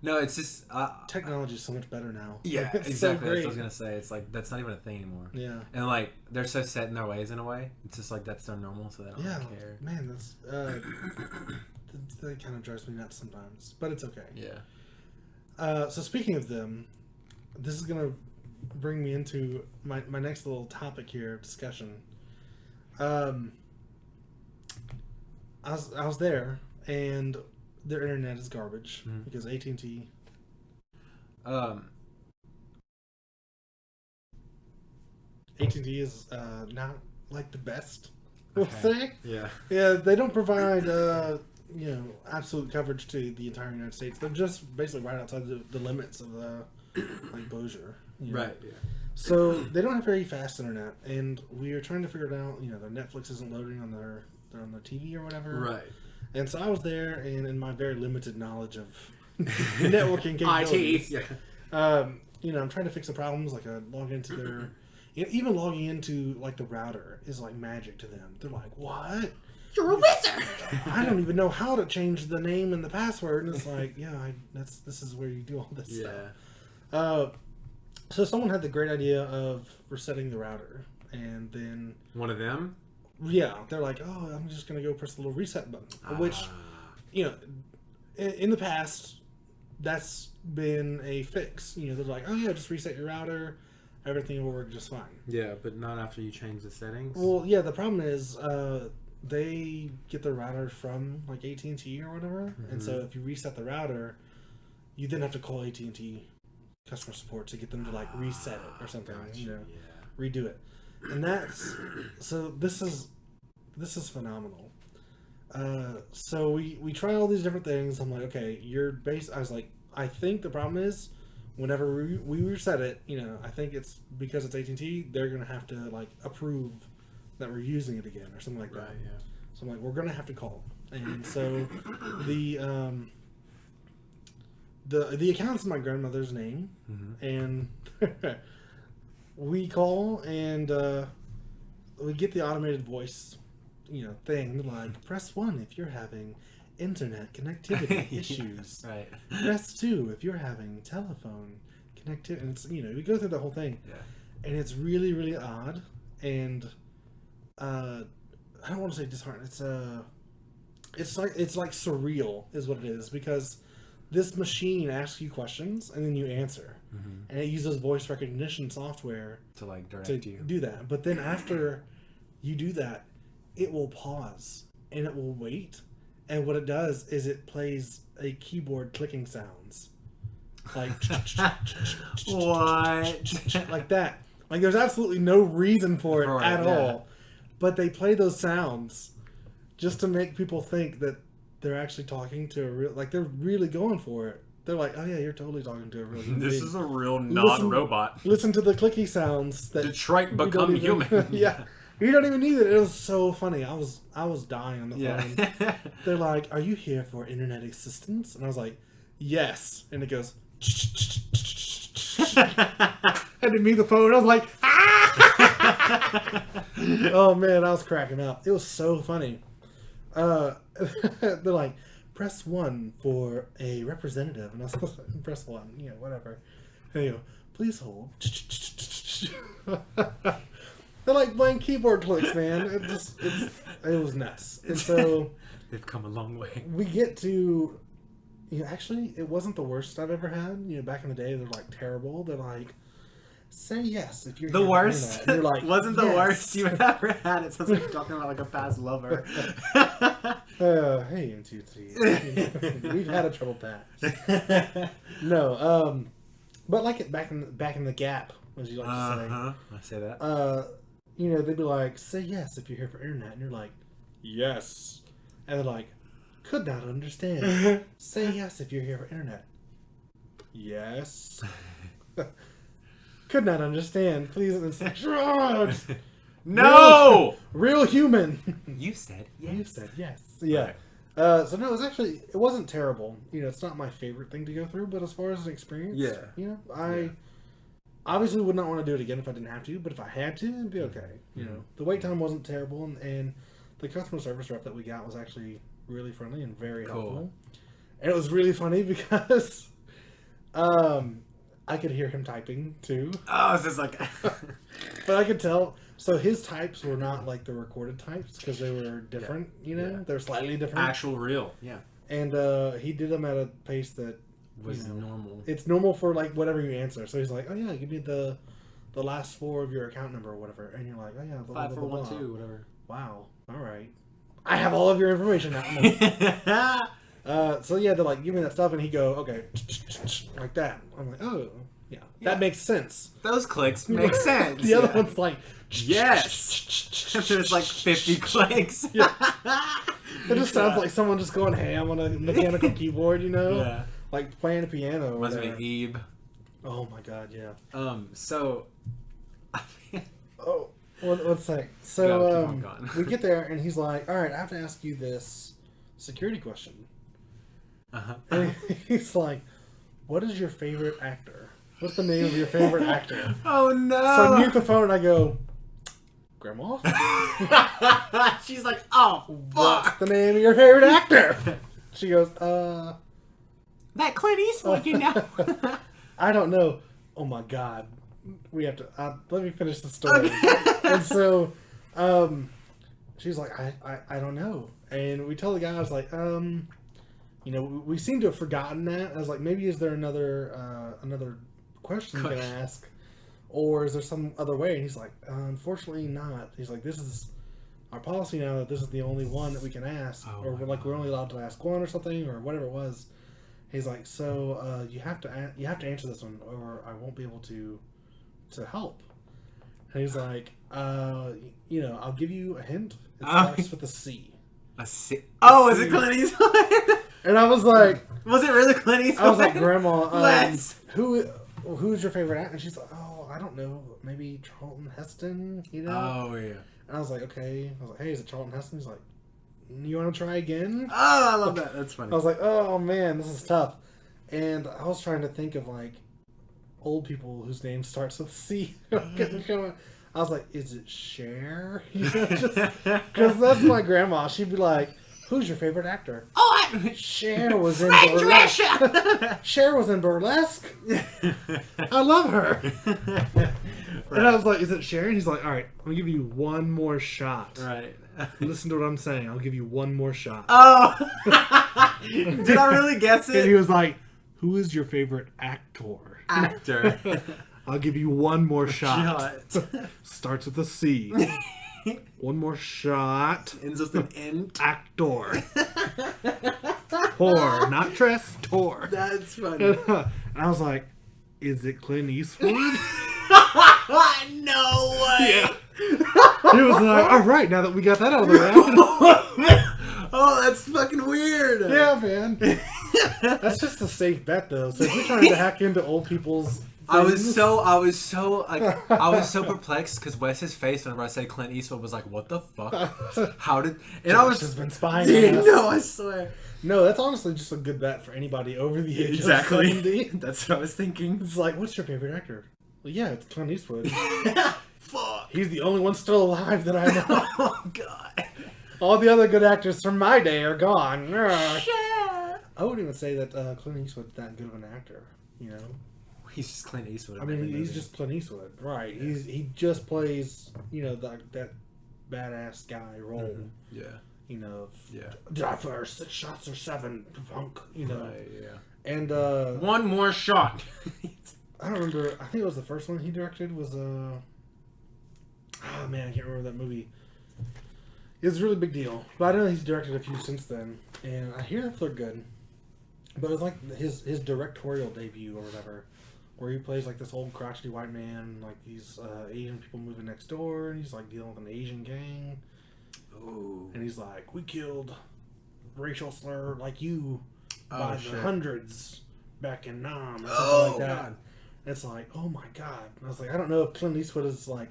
No, it's just Technology is so much better now. Yeah, it's exactly. so That's what I was great. gonna say. It's like that's not even a thing anymore. Yeah. And like they're so set in their ways in a way. It's just like that's their normal, so they don't really care. Man, that's that kind of drives me nuts sometimes, but it's okay. Yeah. So speaking of them, this is gonna bring me into my next little topic here of discussion. I was there, and their internet is garbage because AT&T. AT&T is not like the best. We'll say. Yeah. Yeah, they don't provide absolute coverage to the entire United States. They're just basically right outside the limits of like Bossier. Right. Yeah. So they don't have very fast internet, and we are trying to figure it out. Their Netflix isn't loading on their TV or whatever. Right. And so I was there, and in my very limited knowledge of networking capabilities, IT. I'm trying to fix the problems. Like log into their, even logging into like the router is like magic to them. They're like, "What? You're a wizard!" I don't even know how to change the name and the password." And it's like, this is where you do all this stuff. So someone had the great idea of resetting the router, and then One of them. yeah, they're like, "Oh, I'm just gonna go press the little reset button," which, in the past, that's been a fix. They're like, "Oh yeah, just reset your router, everything will work just fine." Yeah, but not after you change the settings. Well, yeah, the problem is they get the router from like AT&T or whatever, and so if you reset the router, you then have to call AT&T customer support to get them to like reset it or something, redo it. And that's so this is phenomenal. So we try all these different things. I'm like, okay, I was like, I think the problem is whenever we reset it, I think it's because it's AT&T, they're gonna have to like approve that we're using it again or something like that. Right. Yeah. So I'm like, we're gonna have to call. And so the account's my grandmother's name, and we call and we get the automated voice, thing. They're like, press 1 if you're having internet connectivity issues. Right. Press 2 if you're having telephone connectivity. And it's, we go through the whole thing. Yeah. And it's really, really odd. And I don't want to say disheartening. It's like surreal is what it is, because this machine asks you questions and then you answer, and it uses voice recognition software to like direct you do that. But then after you do that, it will pause and it will wait, and what it does is it plays a keyboard clicking sounds, like what, like that. Like there's absolutely no reason for it at all, but they play those sounds just to make people think that they're actually talking to a real, like they're really going for it. They're like, oh yeah, you're totally talking to a real human This being. is a real non-robot. Listen to the clicky sounds that Detroit become human. Yeah, you don't even need it. It was so funny. I was dying on the phone. They're like, are you here for internet assistance? And I was like, yes. And it goes, handed me the phone. I was like, ah! Oh man, I was cracking up. It was so funny. They're like, press 1 for a representative, and I was like, press 1, whatever. And you go, please hold. They're like playing keyboard clicks, man. It was nuts. And so they've come a long way. we get to, actually, it wasn't the worst I've ever had. Back in the day, they're like terrible. They're like, say yes if you're the worst. You're like, wasn't the yes. worst you've ever had. It sounds like you're talking about like a past lover. Hey, NTT. We've had a trouble patch. No, but like it back in the gap, as you like to say. I say that. They'd be like, say yes if you're here for internet, and you're like, yes, and they're like, could not understand. Say yes if you're here for internet. Yes. Could not understand. Please. And it's like, no! Real human. You said yes. You said yes. Yeah. Right. So no, it wasn't terrible. It's not my favorite thing to go through, but as far as an experience, I obviously would not want to do it again if I didn't have to, but if I had to, it'd be okay. The wait time wasn't terrible, and the customer service rep that we got was actually really friendly and very helpful. And it was really funny because I could hear him typing too. Oh, it's just like. But I could tell. So his types were not like the recorded types because they were different. You know, they're slightly different. Actual real, yeah. And he did them at a pace that was normal. It's normal for like whatever you answer. So he's like, "Oh yeah, give me the last 4 of your account number or whatever," and you're like, "Oh yeah, blah, 5412, whatever." Wow. All right. I have all of your information now. So yeah, they're like, "Give me that stuff," and he go, "Okay," like that. I'm like, "Oh, yeah, that makes sense." Those clicks make sense. The other one's like, yes. There's like 50 clicks. Yeah. It just sounds like someone just going ham on a mechanical keyboard, you know? Yeah. Like playing a piano. Must be Ebe. Oh my god, yeah. So. Oh, one sec. So, we get there and he's like, "Alright, I have to ask you this security question." Uh-huh. And he's like, "What is your favorite actor? What's the name of your favorite actor?" Oh no! So I mute the phone and I go, "Grandma?" She's like, "Oh, fuck. What's the name of your favorite actor?" She goes, That Clint Eastwood, you know." "I don't know." Oh my god. We have to, let me finish the story. Okay. And so, she's like, I don't know. And we tell the guy, I was like, you know, we seem to have forgotten that. I was like, maybe is there another question you can ask? Or is there some other way? And he's like, unfortunately not. He's like, this is our policy now that this is the only one that we can ask. Or we're only allowed to ask one or something or whatever it was. He's like, so you have to answer this one or I won't be able to help. And he's like, you know, I'll give you a hint. It starts with a C. A C? Oh, is it Clint Eastwood? And I was like... Was it really Clint Eastwood? I was like, Grandma, who's your favorite actor? And she's like, oh, I don't know. Maybe Charlton Heston, you know? Oh, yeah. And I was like, okay. I was like, hey, is it Charlton Heston? He's like, you want to try again? Oh, I love that. That's funny. I was like, oh, man, this is tough. And I was trying to think of, like, old people whose name starts with C. I was like, is it Cher? Because that's my grandma. She'd be like, who's your favorite actor? Oh, Cher was in Burlesque. Cher was in Burlesque. I love her. Right. And I was like, is it Cher? And he's like, all right, I'm going to give you one more shot. Right. Listen to what I'm saying. I'll give you one more shot. Oh. Did I really guess it? And he was like, who is your favorite actor? I'll give you one more shot. Starts with a C. One more shot. Ends with an N. Actor. Tor, not Tress. Tor. That's funny. And I was like, is it Clint Eastwood? No way. Yeah. He was like, all right, now that we got that out of the way. Oh, that's fucking weird. Yeah, man. That's just a safe bet, though. So if you're trying to hack into old people's I was so perplexed because Wes's face whenever I said Clint Eastwood was like, "What the fuck? How did?" And I was just been spying on us. No, I swear. No, that's honestly just a good bet for anybody over the age of 70. That's what I was thinking. It's like, what's your favorite actor? Well, yeah, it's Clint Eastwood. Fuck. He's the only one still alive that I know. Oh god. All the other good actors from my day are gone. Yeah. I wouldn't even say that Clint Eastwood's that good of an actor. You know. He's just Clint Eastwood. I mean, he's just Clint Eastwood, right? Yeah. He just plays, you know, that badass guy role. Mm-hmm. Yeah. You know. Die for 6 shots or 7, punk. You know. Right, yeah. And one more shot. I don't remember. I think it was the first one he directed was oh man, I can't remember that movie. It was a really big deal, but I know he's directed a few since then, and I hear they're good. But it was like his directorial debut or whatever, where he plays like this old crotchety white man, like these Asian people moving next door, and he's like dealing with an Asian gang. Ooh. And he's like, we killed racial slur like you by the hundreds back in Nam or something like that. God. It's like, oh my god. And I was like, I don't know if Clint Eastwood is like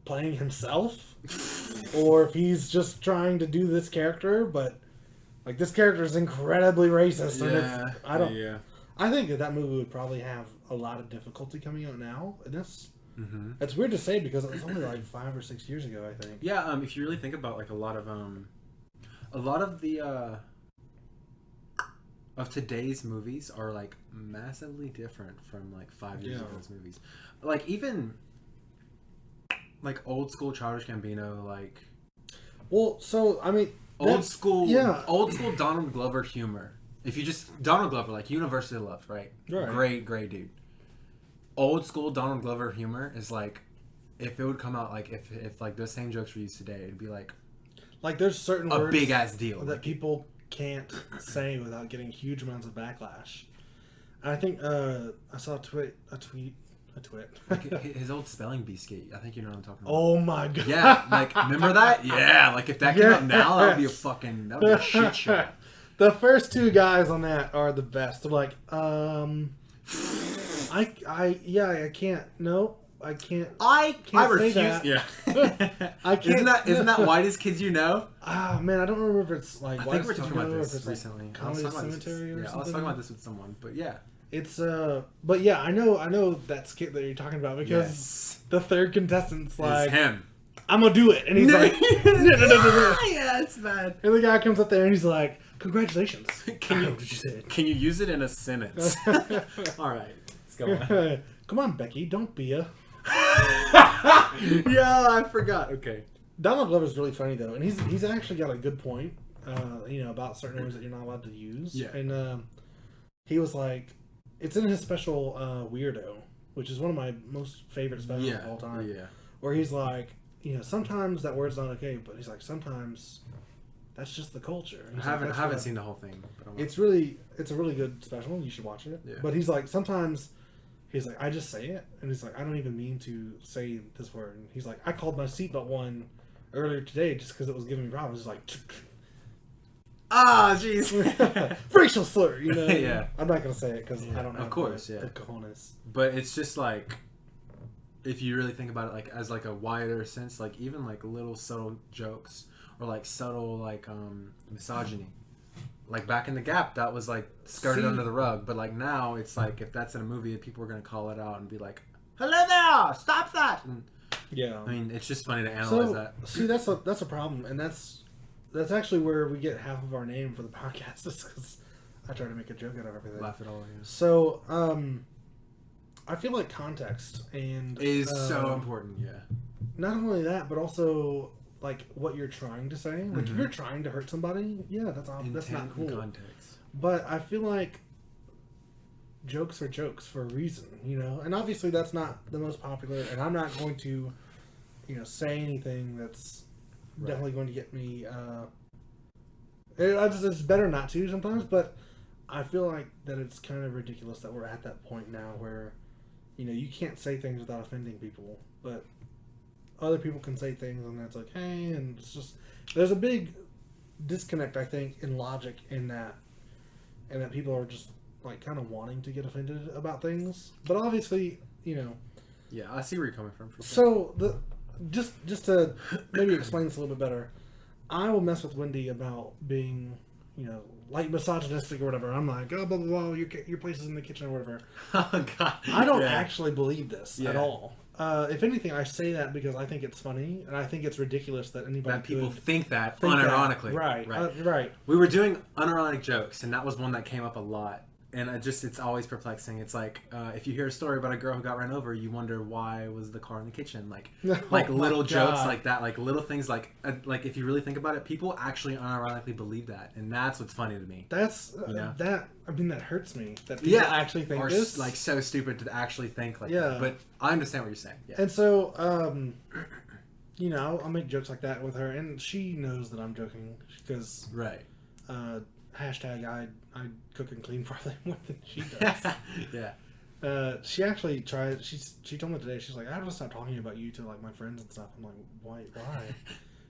playing himself or if he's just trying to do this character, but like this character is incredibly racist. Yeah. And I think that movie would probably have a lot of difficulty coming out now. And it's weird to say because it was only like 5 or 6 years ago, I think. Yeah, if you really think about like a lot of the of today's movies are like massively different from like 5 years ago's movies. Like even like old school Childish Gambino, like. Well, so I mean, old school Donald Glover humor. If you just Donald Glover, like universally loved, right? Great dude. Old school Donald Glover humor is like, if it would come out like if like those same jokes were used today, it'd be like there's certain words big ass deal that people can't say without getting huge amounts of backlash. And I think I saw a tweet. Like his old spelling bee skate. I think you know what I'm talking about. Oh my god. Yeah, like remember that? Yeah, like if that came out now, that would be a shit show. The first two guys on that are the best. They're like, I can't. No, I can't. I refuse. That. Yeah. I can't. Isn't that Whitest Kids You Know? Ah, man, I don't remember if it's like. I think we're talking about this recently. Like Comedy Cemetery or something. I was talking about this with someone, but yeah. It's but yeah, I know that skit that you're talking about because the third contestant's like, it's him. I'm gonna do it, and he's like, no. Yeah, it's bad. And the guy comes up there and he's like, congratulations. Can you use it in a sentence? All right, let's go on. Come on, Becky, don't be a. Yeah, I forgot. Okay. Donald Glover's really funny though, and he's actually got a good point, about certain words that you're not allowed to use. Yeah. And he was like, it's in his special Weirdo, which is one of my most favorite specials of all time. Yeah. Where he's like, sometimes that word's not okay, but he's like, sometimes that's just the culture. I haven't seen the whole thing. But it's a really good special. You should watch it. Yeah. But he's like, sometimes he's like, I just say it, and he's like, I don't even mean to say this word. And he's like, I called my seatbelt one earlier today just because it was giving me problems. It's like, jeez. racial slur, Yeah. I'm not gonna say it because I don't have the cojones. But it's just like, if you really think about it, like as like a wider sense, like even like little subtle jokes or like subtle like misogyny. Like back in the Gap, that was like skirted under the rug, but like now it's like if that's in a movie, people are gonna call it out and be like, "Hello there, stop that!" And, yeah, I mean, it's just funny to analyze that. See, that's a problem, and that's actually where we get half of our name for the podcast, is because I try to make a joke out of everything. Laugh it all in. So, I feel like context is so important. Yeah. Not only that, but also like what you're trying to say. Like if you're trying to hurt somebody, that's not cool. Context. But I feel like jokes are jokes for a reason, and obviously that's not the most popular, and I'm not going to, say anything that's definitely going to get me. It's better not to sometimes, but I feel like that it's kind of ridiculous that we're at that point now where, you can't say things without offending people, but other people can say things and that's okay, and it's just there's a big disconnect, I think, in logic in that, and that people are just like kind of wanting to get offended about things, but obviously, Yeah, I see where you're coming from. So just to maybe explain this a little bit better, I will mess with Wendy about being, like misogynistic or whatever. I'm like, oh, blah, blah, blah, your place is in the kitchen or whatever. Oh, God. I don't actually believe this at all. If anything, I say that because I think it's funny, and I think it's ridiculous that anybody people think that unironically. Right. We were doing unironic jokes, and that was one that came up a lot. And it's always perplexing. It's like, if you hear a story about a girl who got ran over, you wonder why was the car in the kitchen. Like little jokes like that, like little things like if you really think about it, people actually unironically believe that, and that's what's funny to me. That's that. I mean, that hurts me. That people actually think are this, like so stupid to actually think like that. But I understand what you're saying. Yeah. And so, I'll make jokes like that with her, and she knows that I'm joking because hashtag I cook and clean probably more than she does. Yeah. She actually tried. She told me today. She's like, I have to stop talking about you to like my friends and stuff. I'm like, why?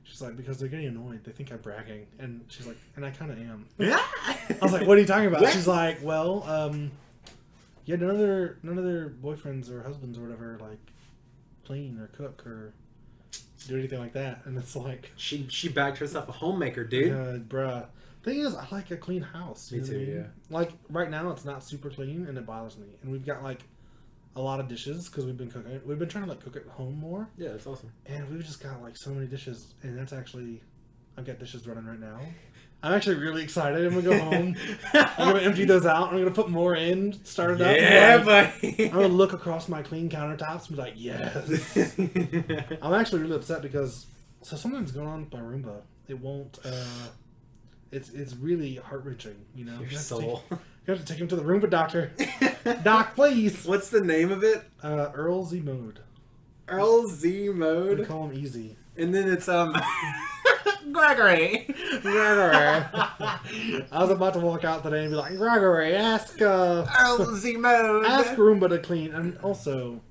She's like, because they're getting annoyed. They think I'm bragging. And she's like, and I kind of am. Yeah. I was like, what are you talking about? What? She's like, well, none of their boyfriends or husbands or whatever like clean or cook or do anything like that. And it's like she bagged herself a homemaker, dude. Bruh. Thing is, I like a clean house. Me too, yeah. Like, right now, it's not super clean, and it bothers me. And we've got, like, a lot of dishes, because we've been cooking. We've been trying to, like, cook at home more. Yeah, that's awesome. And we've just got, like, so many dishes, and that's actually... I've got dishes running right now. I'm actually really excited. I'm gonna go home. I'm gonna empty those out. I'm gonna put more in. Start it up. Yeah, buddy. buddy. I'm gonna look across my clean countertops and be like, yes. I'm actually really upset because something's going on with my Roomba. It won't. It's really heart wrenching. You know. Your soul. You have to take him to the Roomba doctor. Doc, please. What's the name of it? Earl Z Mode. Earl Z Mode. We call him Easy. And then it's Gregory. I was about to walk out today and be like, Gregory, ask Earl Z Mode. ask Roomba to clean, and also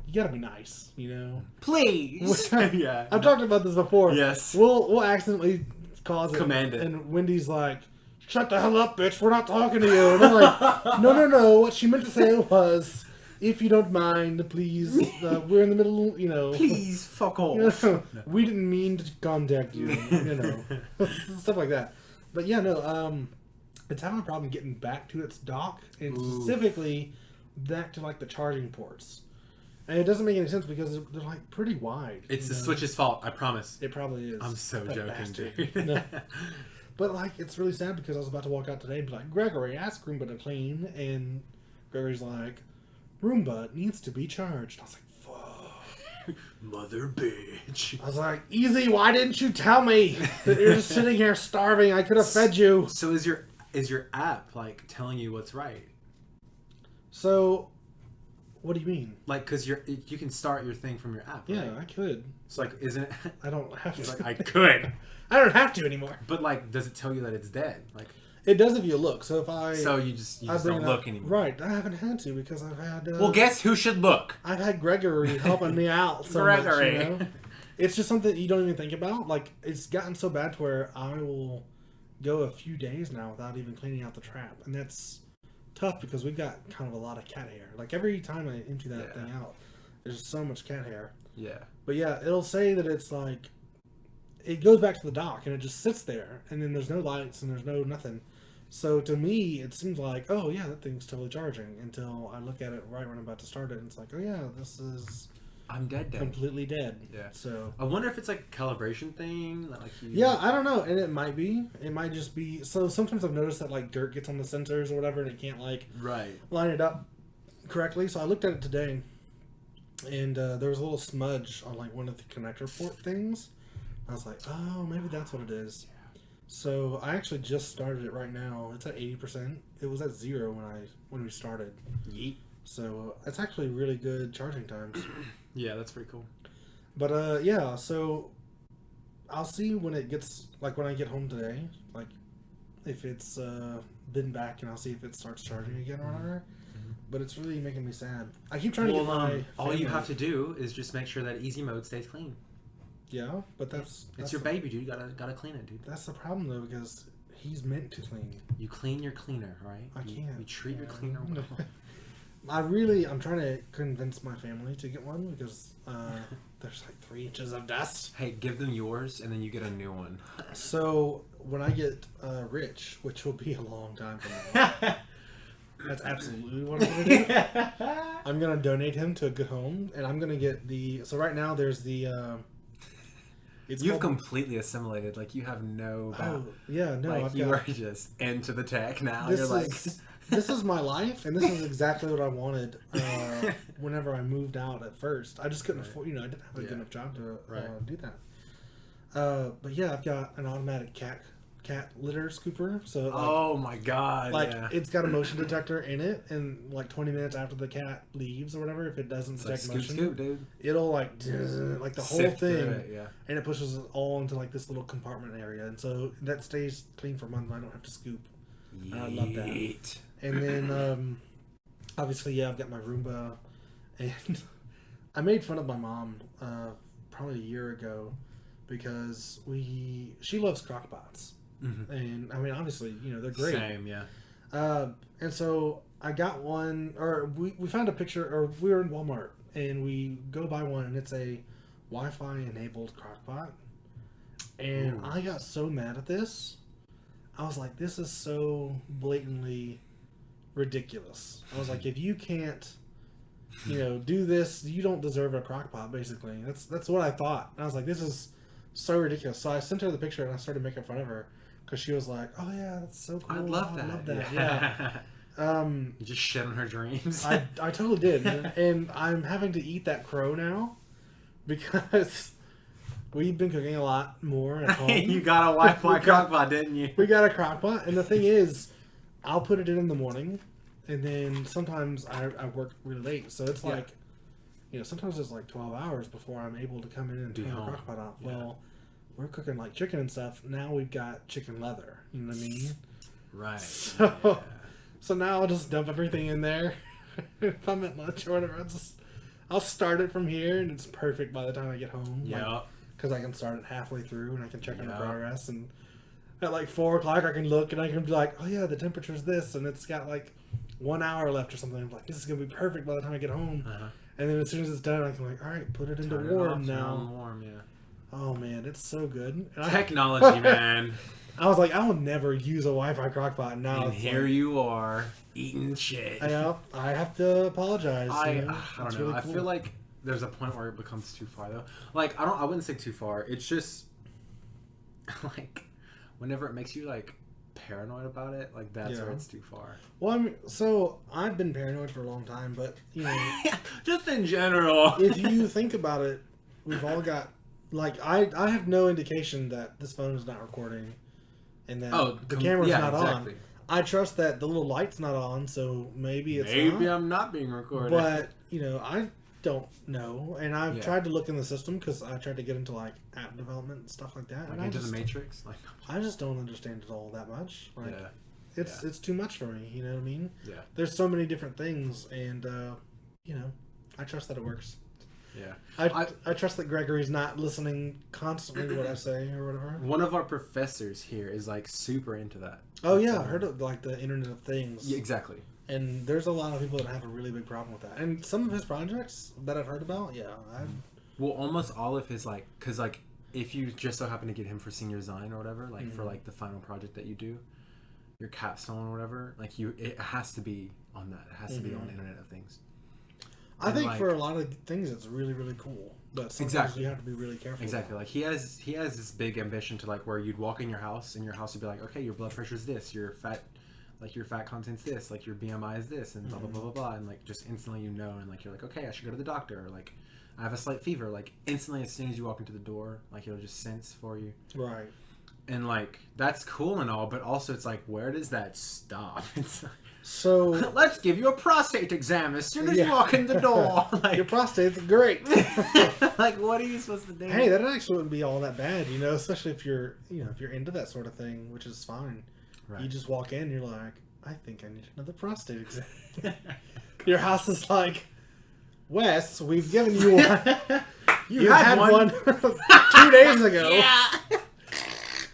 you gotta be nice, you know. Please. Yeah. I've talked about this before. Yes. We'll accidentally cause it. Command it. And Wendy's like, shut the hell up, bitch. We're not talking to you. And I'm like, no. What she meant to say was, if you don't mind, please. We're in the middle, you know. Please fuck off. You know, we didn't mean to contact you. You know, stuff like that. But yeah, no. It's having a problem getting back to its dock, and specifically back to like the charging ports. And it doesn't make any sense because they're like pretty wide. It's the Switch's fault, I promise. It probably is. I'm so That joking, bastard. dude. No. But like, it's really sad because I was about to walk out today and be like, Gregory, ask Roomba to clean, and Gregory's like, Roomba needs to be charged. I was like, fuck. Mother bitch. I was like, Easy, why didn't you tell me that you're just sitting here starving? I could have fed you. So is your app like telling you what's right? So, what do you mean? Like, cause you can start your thing from your app. Yeah, right? I could. It's like, isn't it? I don't have It's to. like I could, I don't have to anymore. but like, does it tell you that it's dead? Like, It does if you look. So if I so you just bring don't it look up- anymore. Right, I haven't had to because I've had. Well, guess who should look? I've had Gregory helping me out so Gregory. much. You know? It's just something you don't even think about. Like, it's gotten so bad to where I will go a few days now without even cleaning out the trap, and that's tough because we've got kind of a lot of cat hair. Like, every time I empty that thing out, there's so much cat hair. Yeah. But yeah, it'll say that it's like it goes back to the dock and it just sits there, and then there's no lights and there's no nothing. So to me, it seems like, oh yeah, that thing's totally charging, until I look at it right when I'm about to start it, and it's like, oh yeah, this is I'm dead. completely dead. Yeah. So I wonder if it's like a calibration thing. That, like you... yeah, I don't know, and it might be. It might just be. So sometimes I've noticed that like dirt gets on the sensors or whatever, and it can't like Right. line it up correctly. So I looked at it today, and there was a little smudge on like one of the connector port things. I was like, oh, maybe that's what it is. So I actually just started it right now. It's at 80%. It was at 0 when we started. Yeet. So it's actually really good charging times. Yeah, that's pretty cool. But yeah, so I'll see when it gets, like when I get home today, like if it's been back, and I'll see if it starts charging again or whatever. But it's really making me sad. I keep trying to get my all you family- have to do is just make sure that easy mode stays clean. Yeah, but that's It's your baby, dude. You gotta clean it, dude. That's the problem though, because he's meant to clean. You clean your cleaner, right? I can't. You treat your cleaner well. I'm trying to convince my family to get one because there's like 3 inches of dust. Hey, give them yours, and then you get a new one. So when I get rich, which will be a long time from now, that's absolutely what I'm gonna do. I'm gonna donate him to a good home, and I'm gonna get the. So right now there's the. You've completely assimilated. Like, you have no. Oh yeah, no. Like, I've you got, are just into the tech now. this You're like. this is my life, and this is exactly what I wanted whenever I moved out at first. I just couldn't afford, I didn't have a good enough job to do that. But yeah, I've got an automatic cat litter scooper. So like, Oh my god! like yeah. it's got a motion detector in it, and like 20 minutes after the cat leaves or whatever, if it doesn't It's like detect scoop, motion, scoop, dude. it'll like like the whole Sift through thing, it, yeah. and it pushes it all into like this little compartment area, and so that stays clean for months. And I don't have to scoop. I love that. Yeet. And then, obviously, yeah, I've got my Roomba, and I made fun of my mom probably a year ago because she loves crockpots, and I mean, obviously, they're great. Same, yeah. And so I got one, or we found a picture, or we were in Walmart, and we go buy one, and it's a Wi-Fi enabled crockpot, and Ooh. I got so mad at this. I was like, this is so blatantly ridiculous. I was like, if you can't, do this, you don't deserve a crock pot, basically. That's what I thought. And I was like, this is so ridiculous. So I sent her the picture and I started making fun of her because she was like, "Oh yeah, that's so cool. I love that. I love that." Yeah. Yeah. You just shit on her dreams. I totally did, and I'm having to eat that crow now because we've been cooking a lot more at home. You got a Wi-Fi crockpot, didn't you? We got a crockpot, and the thing is, I'll put it in the morning, and then sometimes I work really late, so it's like, sometimes it's like 12 hours before I'm able to come in and turn the crockpot off. Yeah. Well, we're cooking like chicken and stuff. Now we've got chicken leather. You know what I mean? Right. So now I'll just dump everything in there. If I'm at lunch or whatever, I'll start it from here, and it's perfect by the time I get home. Yeah. Because I can start it halfway through, and I can check on the progress. And at like 4 o'clock, I can look, and I can be like, oh yeah, the temperature's this, and it's got like 1 hour left or something. I'm like, this is gonna be perfect by the time I get home. And then as soon as it's done, I can like, all right, put it into warm now. Warm, yeah. Oh man, it's so good. And Technology, man. I was like, I will never use a Wi-Fi crockpot. Now and here you are eating shit. I know. I have to apologize. I don't know. Really cool. I feel like there's a point where it becomes too far though. Like I wouldn't say too far. It's just like whenever it makes you like paranoid about it, like that's where it's too far. Well, so I've been paranoid for a long time, but just in general. If you think about it, we've all got like I have no indication that this phone is not recording. And that the camera's not on. I trust that the little light's not on, so maybe it's not. I'm not being recorded. But, I don't know. And I've tried to look in the system because I tried to get into, like, app development and stuff like that. Like and into the Matrix? I just don't understand it all that much. Like, it's too much for me, you know what I mean? Yeah. There's so many different things, and, I trust that it works. Yeah, I trust that Gregory's not listening constantly to what I say or whatever. One of our professors here is like super into that. Oh yeah, I've heard of like the Internet of Things. Yeah, exactly. And there's a lot of people that have a really big problem with that. And some of his projects that I've heard about, well, almost all of his because if you just so happen to get him for senior design or whatever, like for like the final project that you do, your capstone or whatever, like it has to be on that. It has to be on Internet of Things. I think for a lot of things, it's really, really cool. But sometimes you have to be really careful. Exactly. Like he has this big ambition to like where you'd walk in your house and your house would be like, okay, your blood pressure is this, your fat content's this, like your BMI is this, and blah blah blah blah blah, and like just instantly and like you're like, okay, I should go to the doctor, or like I have a slight fever, like instantly as soon as you walk into the door, like it'll just sense for you. Right. And like that's cool and all, but also it's like, where does that stop? It's like, so let's give you a prostate exam as soon as you walk in the door. Like, your prostate's great. Like, what are you supposed to do? Hey, that actually wouldn't be all that bad, especially if you're into that sort of thing, which is fine. Right. You just walk in, you're like, I think I need another prostate exam. Your house is like, Wes, we've given you one. You had one 2 days ago. Yeah.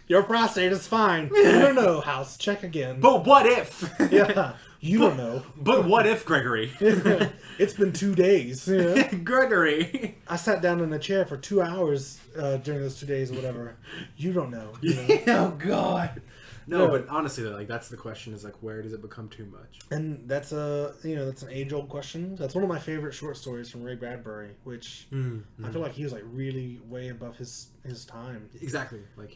Your prostate is fine. You don't know, house. Check again. But what if? Yeah, you don't know. But what if, Gregory? It's been 2 days. Gregory. I sat down in a chair for 2 hours during those 2 days or whatever. You don't know. Oh, God. No, but honestly, though, like that's the question: is like, where does it become too much? And that's that's an age-old question. That's one of my favorite short stories from Ray Bradbury, which I feel like he was like really way above his time. Exactly, like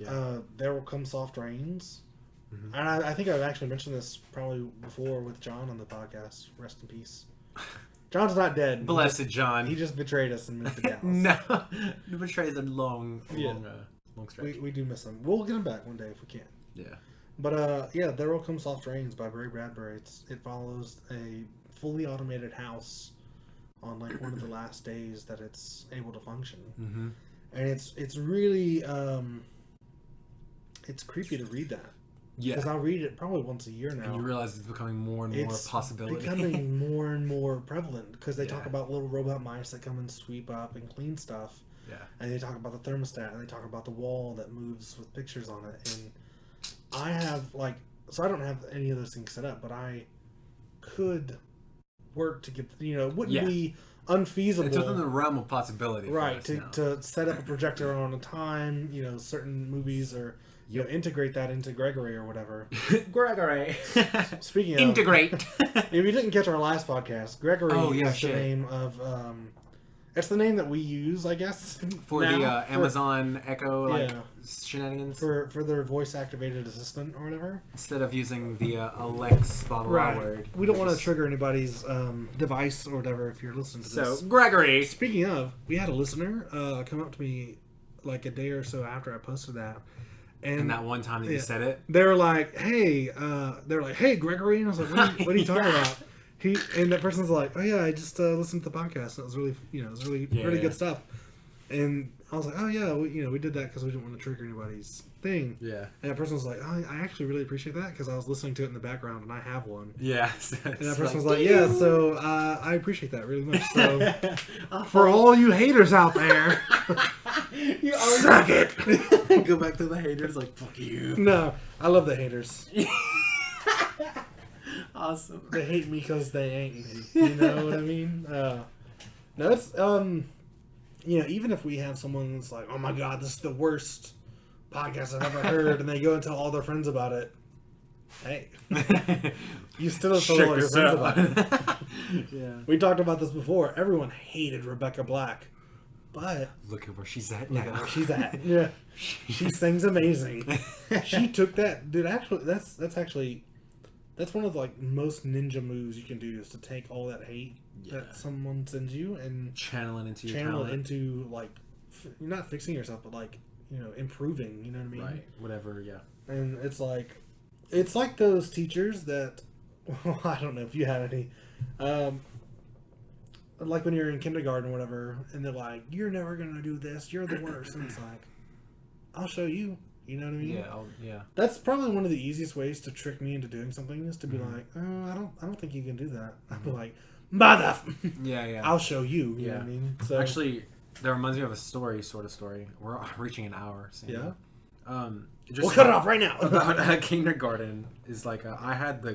There Will Come Soft Rains, and I think I've actually mentioned this probably before with John on the podcast. Rest in peace. John's not dead. Blessed John. He just betrayed us and moved to Dallas. No, he betrays a long stretch. We do miss him. We'll get him back one day if we can. Yeah. But There Will Come Soft Rains by Ray Bradbury. It follows a fully automated house on like one of the last days that it's able to function, and it's really it's creepy to read that. Yeah, because I'll read it probably once a year now. And you realize it's becoming more and more a possibility. It's becoming more and more prevalent because they talk about little robot mice that come and sweep up and clean stuff. Yeah, and they talk about the thermostat and they talk about the wall that moves with pictures on it. And I have I don't have any of those things set up, but I could work to get wouldn't be unfeasible. It's within the realm of possibility, right? To set up a projector on a time, certain movies, or integrate that into Gregory or whatever. Gregory. Speaking of integrate, if you didn't catch our last podcast, Gregory is the name of It's the name that we use, I guess, For now, the Amazon Echo like yeah. shenanigans. for their voice activated assistant or whatever. Instead of using the Alex blah blah Right. word. We don't want to trigger anybody's device or whatever if you're listening to So this. Gregory. Speaking of, we had a listener come up to me like a day or so after I posted that. And that one time that you said it. They were like, hey, Gregory. And I was like, what are you talking about? And that person's like, oh yeah, I just listened to the podcast. And it was really, really good stuff. And I was like, oh yeah, we did that because we didn't want to trigger anybody's thing. Yeah. And that person was like, oh, I actually really appreciate that because I was listening to it in the background and I have one. Yeah. And that person was like, yeah, so I appreciate that really much. So for all you haters out there, you always suck it. Go back to the haters like, fuck you. No, I love the haters. Awesome. They hate me because they ain't me. You know what I mean? No, it's even if we have someone that's like, oh my god, this is the worst podcast I've ever heard, and they go and tell all their friends about it. Hey, you still have to tell all your friends about it. Yeah. We talked about this before. Everyone hated Rebecca Black, but look at where she's at look now. at where she's at. Yeah, she sings amazing. She took that, dude. Actually, that's one of the most ninja moves you can do is to take all that hate that someone sends you and channel it into your channel talent. it into you're not fixing yourself, but improving. You know what I mean? Right. Whatever. Yeah. And it's like those teachers that I don't know if you had any, like when you're in kindergarten or whatever, and they're like, "You're never gonna do this. You're the worst." And it's like, "I'll show you." You know what I mean? Yeah. Yeah. That's probably one of the easiest ways to trick me into doing something is to be like, "Oh, I don't think you can do that." I'll be like, "Mother." Yeah. I'll show you. You know what I mean? So actually, that reminds me of a story. We're reaching an hour. So, yeah. Just We'll cut it off right now. about kindergarten is I had the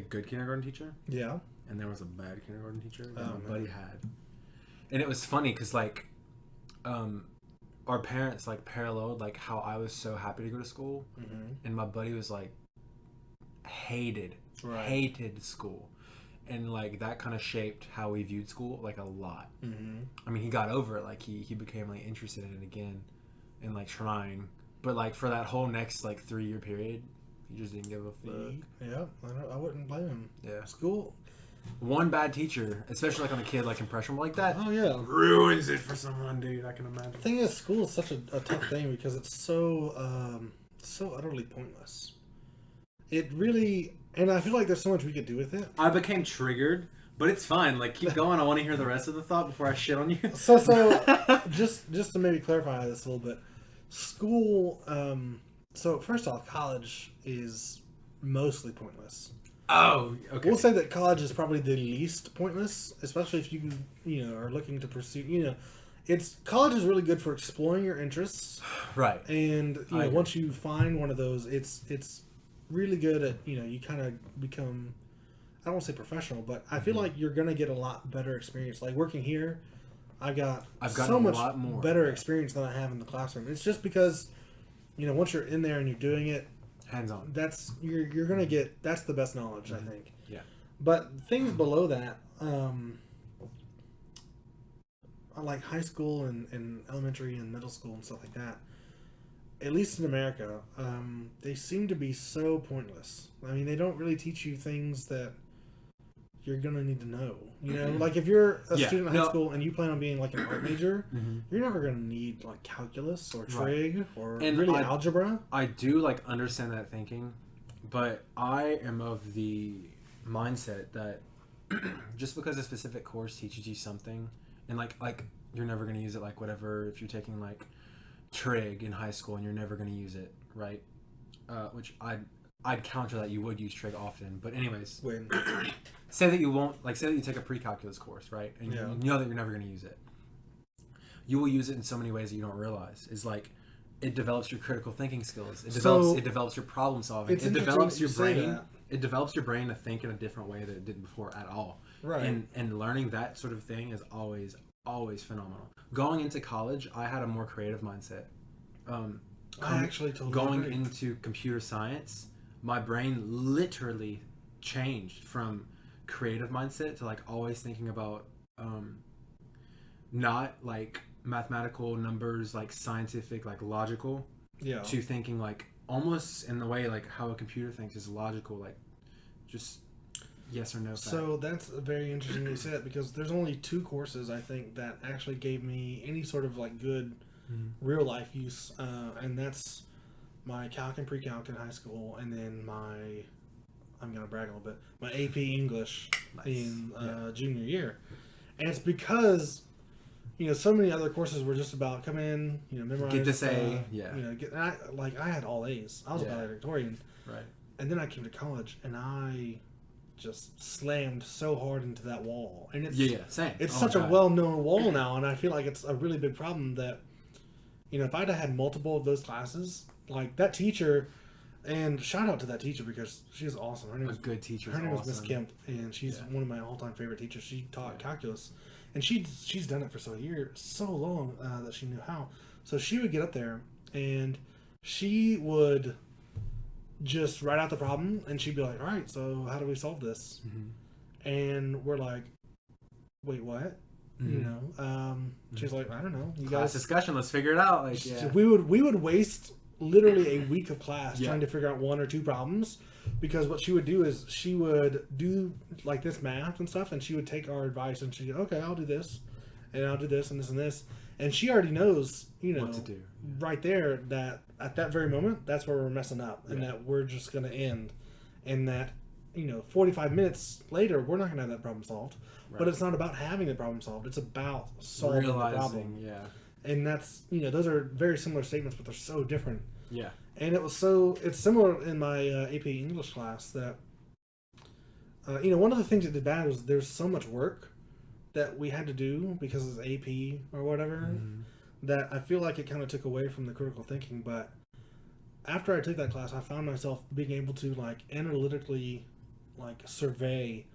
good kindergarten teacher. Yeah. And there was a bad kindergarten teacher that my buddy had. And it was funny because our parents paralleled how I was so happy to go to school, and my buddy was hated school, and that kind of shaped how we viewed school a lot. I mean, he got over it, he became interested in it again, and trying, but for that whole next 3-year period, he just didn't give a fuck. Yeah, I wouldn't blame him. Yeah, school. One bad teacher, especially on a kid impressionable like that, oh yeah, ruins it for someone, dude. I can imagine. The thing is, school is such a tough thing because it's so utterly pointless. It really, and I feel like there's so much we could do with it. I became triggered, but it's fine. Keep going. I want to hear the rest of the thought before I shit on you. So just to maybe clarify this a little bit, school. So first off, college is mostly pointless. Oh, okay. We'll say that college is probably the least pointless, especially if you are looking to pursue. College is really good for exploring your interests, right? And once you find one of those, it's really good at you kind of become. I don't want to say professional, but I feel like you're gonna get a lot better experience. Working here, I've got so much more better experience than I have in the classroom. It's just because once you're in there and you're doing it. Hands on. That's you're gonna get. That's the best knowledge, I think. Yeah. But things below that, like high school and elementary and middle school and stuff like that. At least in America, they seem to be so pointless. I mean, they don't really teach you things that you're gonna need to know. If you're a student in high school and you plan on being an art major, you're never gonna need calculus or trig or algebra. I do understand that thinking, but I am of the mindset that just because a specific course teaches you something, and you're never gonna use it. Whatever, if you're taking trig in high school and you're never gonna use it, right? Which I'd counter that you would use trig often, but anyways. When say that you won't, say that you take a pre-calculus course, right? And you know that you're never going to use it. You will use it in so many ways that you don't realize. It's it develops your critical thinking skills. It develops your problem solving. It develops your brain. It develops your brain to think in a different way that it didn't before at all. Right. And learning that sort of thing is always phenomenal. Going into college, I had a more creative mindset. I actually totally going agree. into computer science, my brain literally changed from creative mindset to always thinking about not like mathematical numbers, like scientific, like logical, to thinking like almost in the way like how a computer thinks is logical, like just yes or no fact. So that's very interesting you say that, because there's only 2 courses I think that actually gave me any sort of like good real life use, and that's my calc and pre-calc in high school, and then I'm gonna brag a little bit, my AP English in junior year. And it's because so many other courses were just about come in, memorize, get this A, I had all A's. I was a valedictorian, right? And then I came to college and I just slammed so hard into that wall, and it's same. It's such a well-known wall now, and I feel like it's a really big problem that if I'd have had multiple of those classes, like that teacher, and shout out to that teacher because she's awesome. Her name was a good teacher. Her name was Miss Kemp, and she's one of my all-time favorite teachers. She taught calculus, and she's done it for so long that she knew how. So she would get up there and she would just write out the problem, and she'd be like, "All right, so how do we solve this?" And we're like, "Wait, what?" She's like, "I don't know. You guys discussion. Let's figure it out." We would waste literally a week of class trying to figure out 1 or 2 problems, because what she would do is she would do like this math and stuff, and she would take our advice and she'd go, "Okay, I'll do this, and I'll do this and this and this," and she already knows, what to do right there, that at that very moment, that's where we're messing up, and that we're just going to end, and that 45 minutes later, we're not going to have that problem solved. Right. But it's not about having the problem solved. It's about solving the problem. Yeah. And that's, those are very similar statements, but they're so different. Yeah. And it's similar in my AP English class that, one of the things that did bad was there's so much work that we had to do because it's AP or whatever, that I feel like it kind of took away from the critical thinking. But after I took that class, I found myself being able to like analytically like survey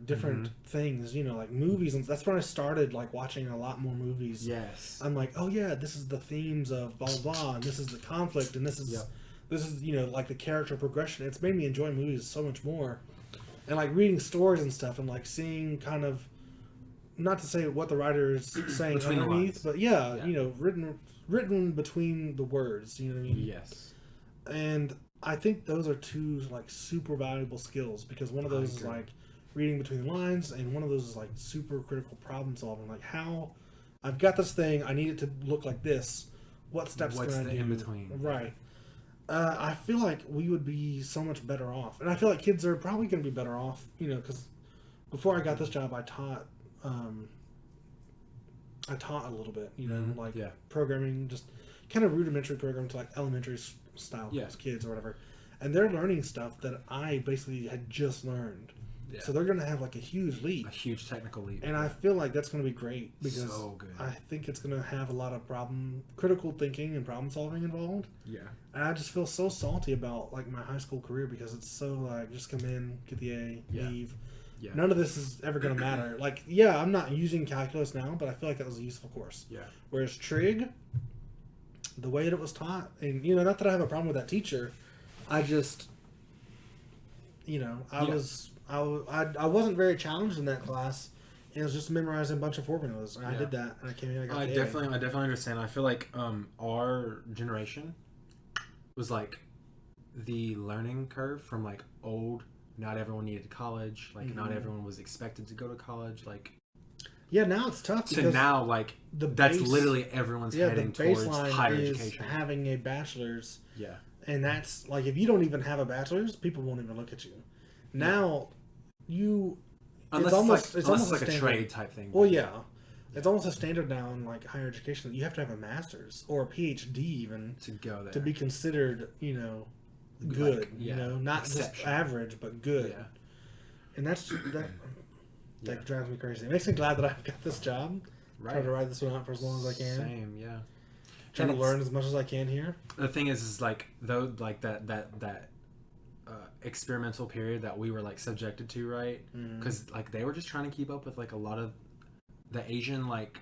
different things, like movies, and that's when I started like watching a lot more movies. Yes, I'm like, oh yeah, this is the themes of blah blah blah, and this is the conflict, and this is like the character progression. It's made me enjoy movies so much more, and like reading stories and stuff, and like seeing kind of, not to say what the writer is saying between underneath, but written between the words. You know what I mean? Yes. And I think those are 2 like super valuable skills, because one of those is like reading between the lines, and one of those is like super critical problem solving. Like, how I've got this thing, I need it to look like this. What steps can I do? In between? Right. I feel like we would be so much better off, and I feel like kids are probably going to be better off. Because before I got this job, I taught a little bit. Programming, just kind of rudimentary programming to like elementary style kids or whatever, and they're learning stuff that I basically had just learned. Yeah. So they're going to have like a huge leap. A huge technical leap. And I feel like that's going to be great, because I think it's going to have a lot of critical thinking and problem solving involved. Yeah. And I just feel so salty about like my high school career, because it's so like just come in, get the A, leave. Yeah. None of this is ever going to matter. Like, I'm not using calculus now, but I feel like that was a useful course. Yeah. Whereas trig, the way that it was taught, and not that I have a problem with that teacher, I just, I wasn't very challenged in that class. It was just memorizing a bunch of formulas, and I did that, and I came in. I definitely understand. I feel like our generation was like the learning curve from like old. Not everyone needed college. Like not everyone was expected to go to college. Like now it's tough. To now, like that's literally everyone's heading towards higher education. Having a bachelor's. Yeah. And that's like, if you don't even have a bachelor's, people won't even look at you. Now, it's almost like a trade type thing. Well, it's almost a standard now in like higher education that you have to have a master's or a PhD even to go there, to be considered, good. Like, not just average, but good. Yeah. And that drives me crazy. It makes me glad that I've got this job. Right. Trying to ride this one out for as long as I can. Same, yeah. Trying to learn as much as I can here. The thing is like like that experimental period that we were like subjected to, right? Because like they were just trying to keep up with like a lot of the Asian like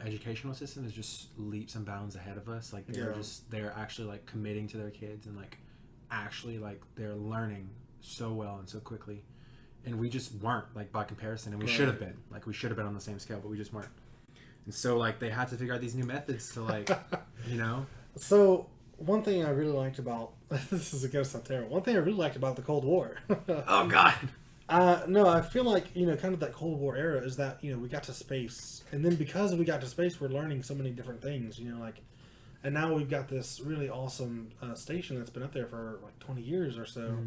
educational system is just leaps and bounds ahead of us. Like they're actually like committing to their kids, and like actually like they're learning so well and so quickly, and we just weren't, like, by comparison, and we should have been on the same scale, but we just weren't. And so like they had to figure out these new methods to like, you know. So one thing I really liked about this is gonna sound terrible. One thing I really liked about the Cold War. Oh God. No, I feel like kind of that Cold War era is that we got to space, and then because we got to space, we're learning so many different things. And now we've got this really awesome station that's been up there for like 20 years or so,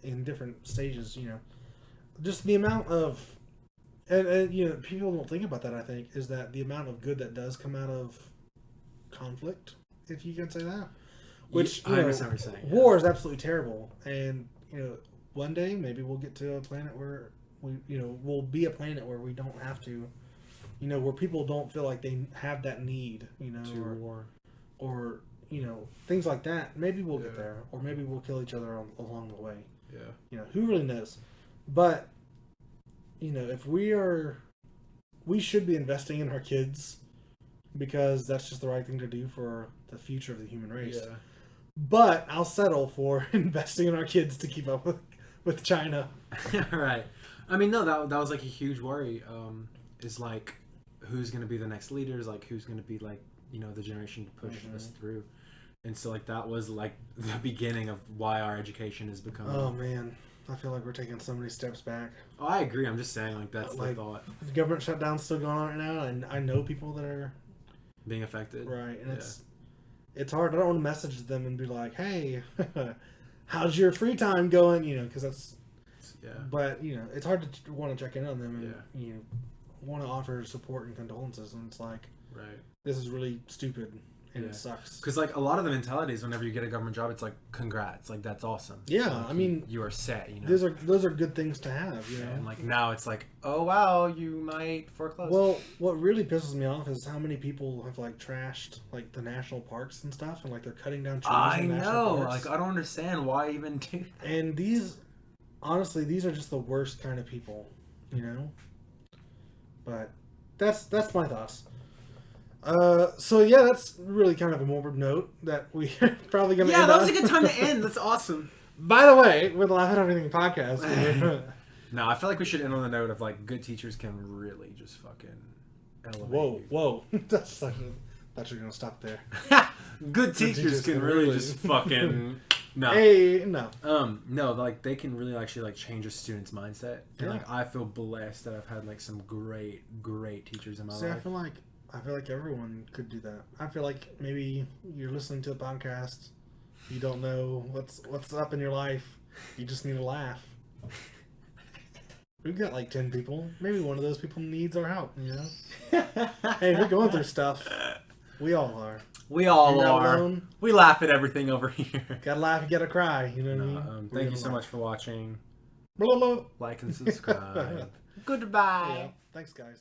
in different stages. Just the amount of, and people don't think about that. I think is that the amount of good that does come out of conflict, if you can say that. Which I understand what you're saying. War is absolutely terrible, and one day maybe we'll get to a planet where we'll be a planet where we don't have to, where people don't feel like they have that need, to war. Or things like that. Maybe we'll get there, or maybe we'll kill each other along the way. Yeah. Who really knows? But if we should be investing in our kids because that's just the right thing to do for the future of the human race. Yeah. But I'll settle for investing in our kids to keep up with China. Right. I mean, no, that was like a huge worry. Is like who's going to be the next leaders? Like who's going to be like the generation to push us through? And so like that was like the beginning of why our education is becoming. Oh man, I feel like we're taking so many steps back. Oh, I agree. I'm just saying like that's the thought. The government shutdown's still going on right now, and I know people that are being affected. Right, and it's hard. I don't want to message them and be like, "Hey, how's your free time going?" Because that's. Yeah. But it's hard to want to check in on them and want to offer support and condolences, and it's like, right, this is really stupid and it sucks. Because like a lot of the mentalities, whenever you get a government job, it's like congrats, like that's awesome. Yeah, like, I mean, you are set. Those are good things to have. And like now it's like, oh wow, you might foreclose. Well, what really pisses me off is how many people have like trashed like the national parks and stuff, and like they're cutting down trees. I in national know, parks. like I don't understand why even do that. And honestly, these are just the worst kind of people, But that's my thoughts. So yeah, that's really kind of a morbid note that we probably gonna. Yeah, that was a good time to end. That's awesome. By the way, with the Laugh at Everything podcast. No, I feel like we should end on the note of like good teachers can really just fucking elevate. Whoa! That's like, I thought you were gonna stop there. Good teachers can really just fucking. No. Hey, no. No, like they can really actually like change a student's mindset. And like I feel blessed that I've had like some great teachers in my life. I feel like everyone could do that. I feel like maybe you're listening to a podcast, you don't know what's up in your life. You just need a laugh. We've got like 10 people. Maybe one of those people needs our help, Hey, we're going through stuff. We all are. We all are. Alone. We laugh at everything over here. Gotta laugh, you gotta cry. You know what I mean? Thank you so much for watching. Blah, blah, blah. Like and subscribe. Goodbye. Yeah. Thanks, guys.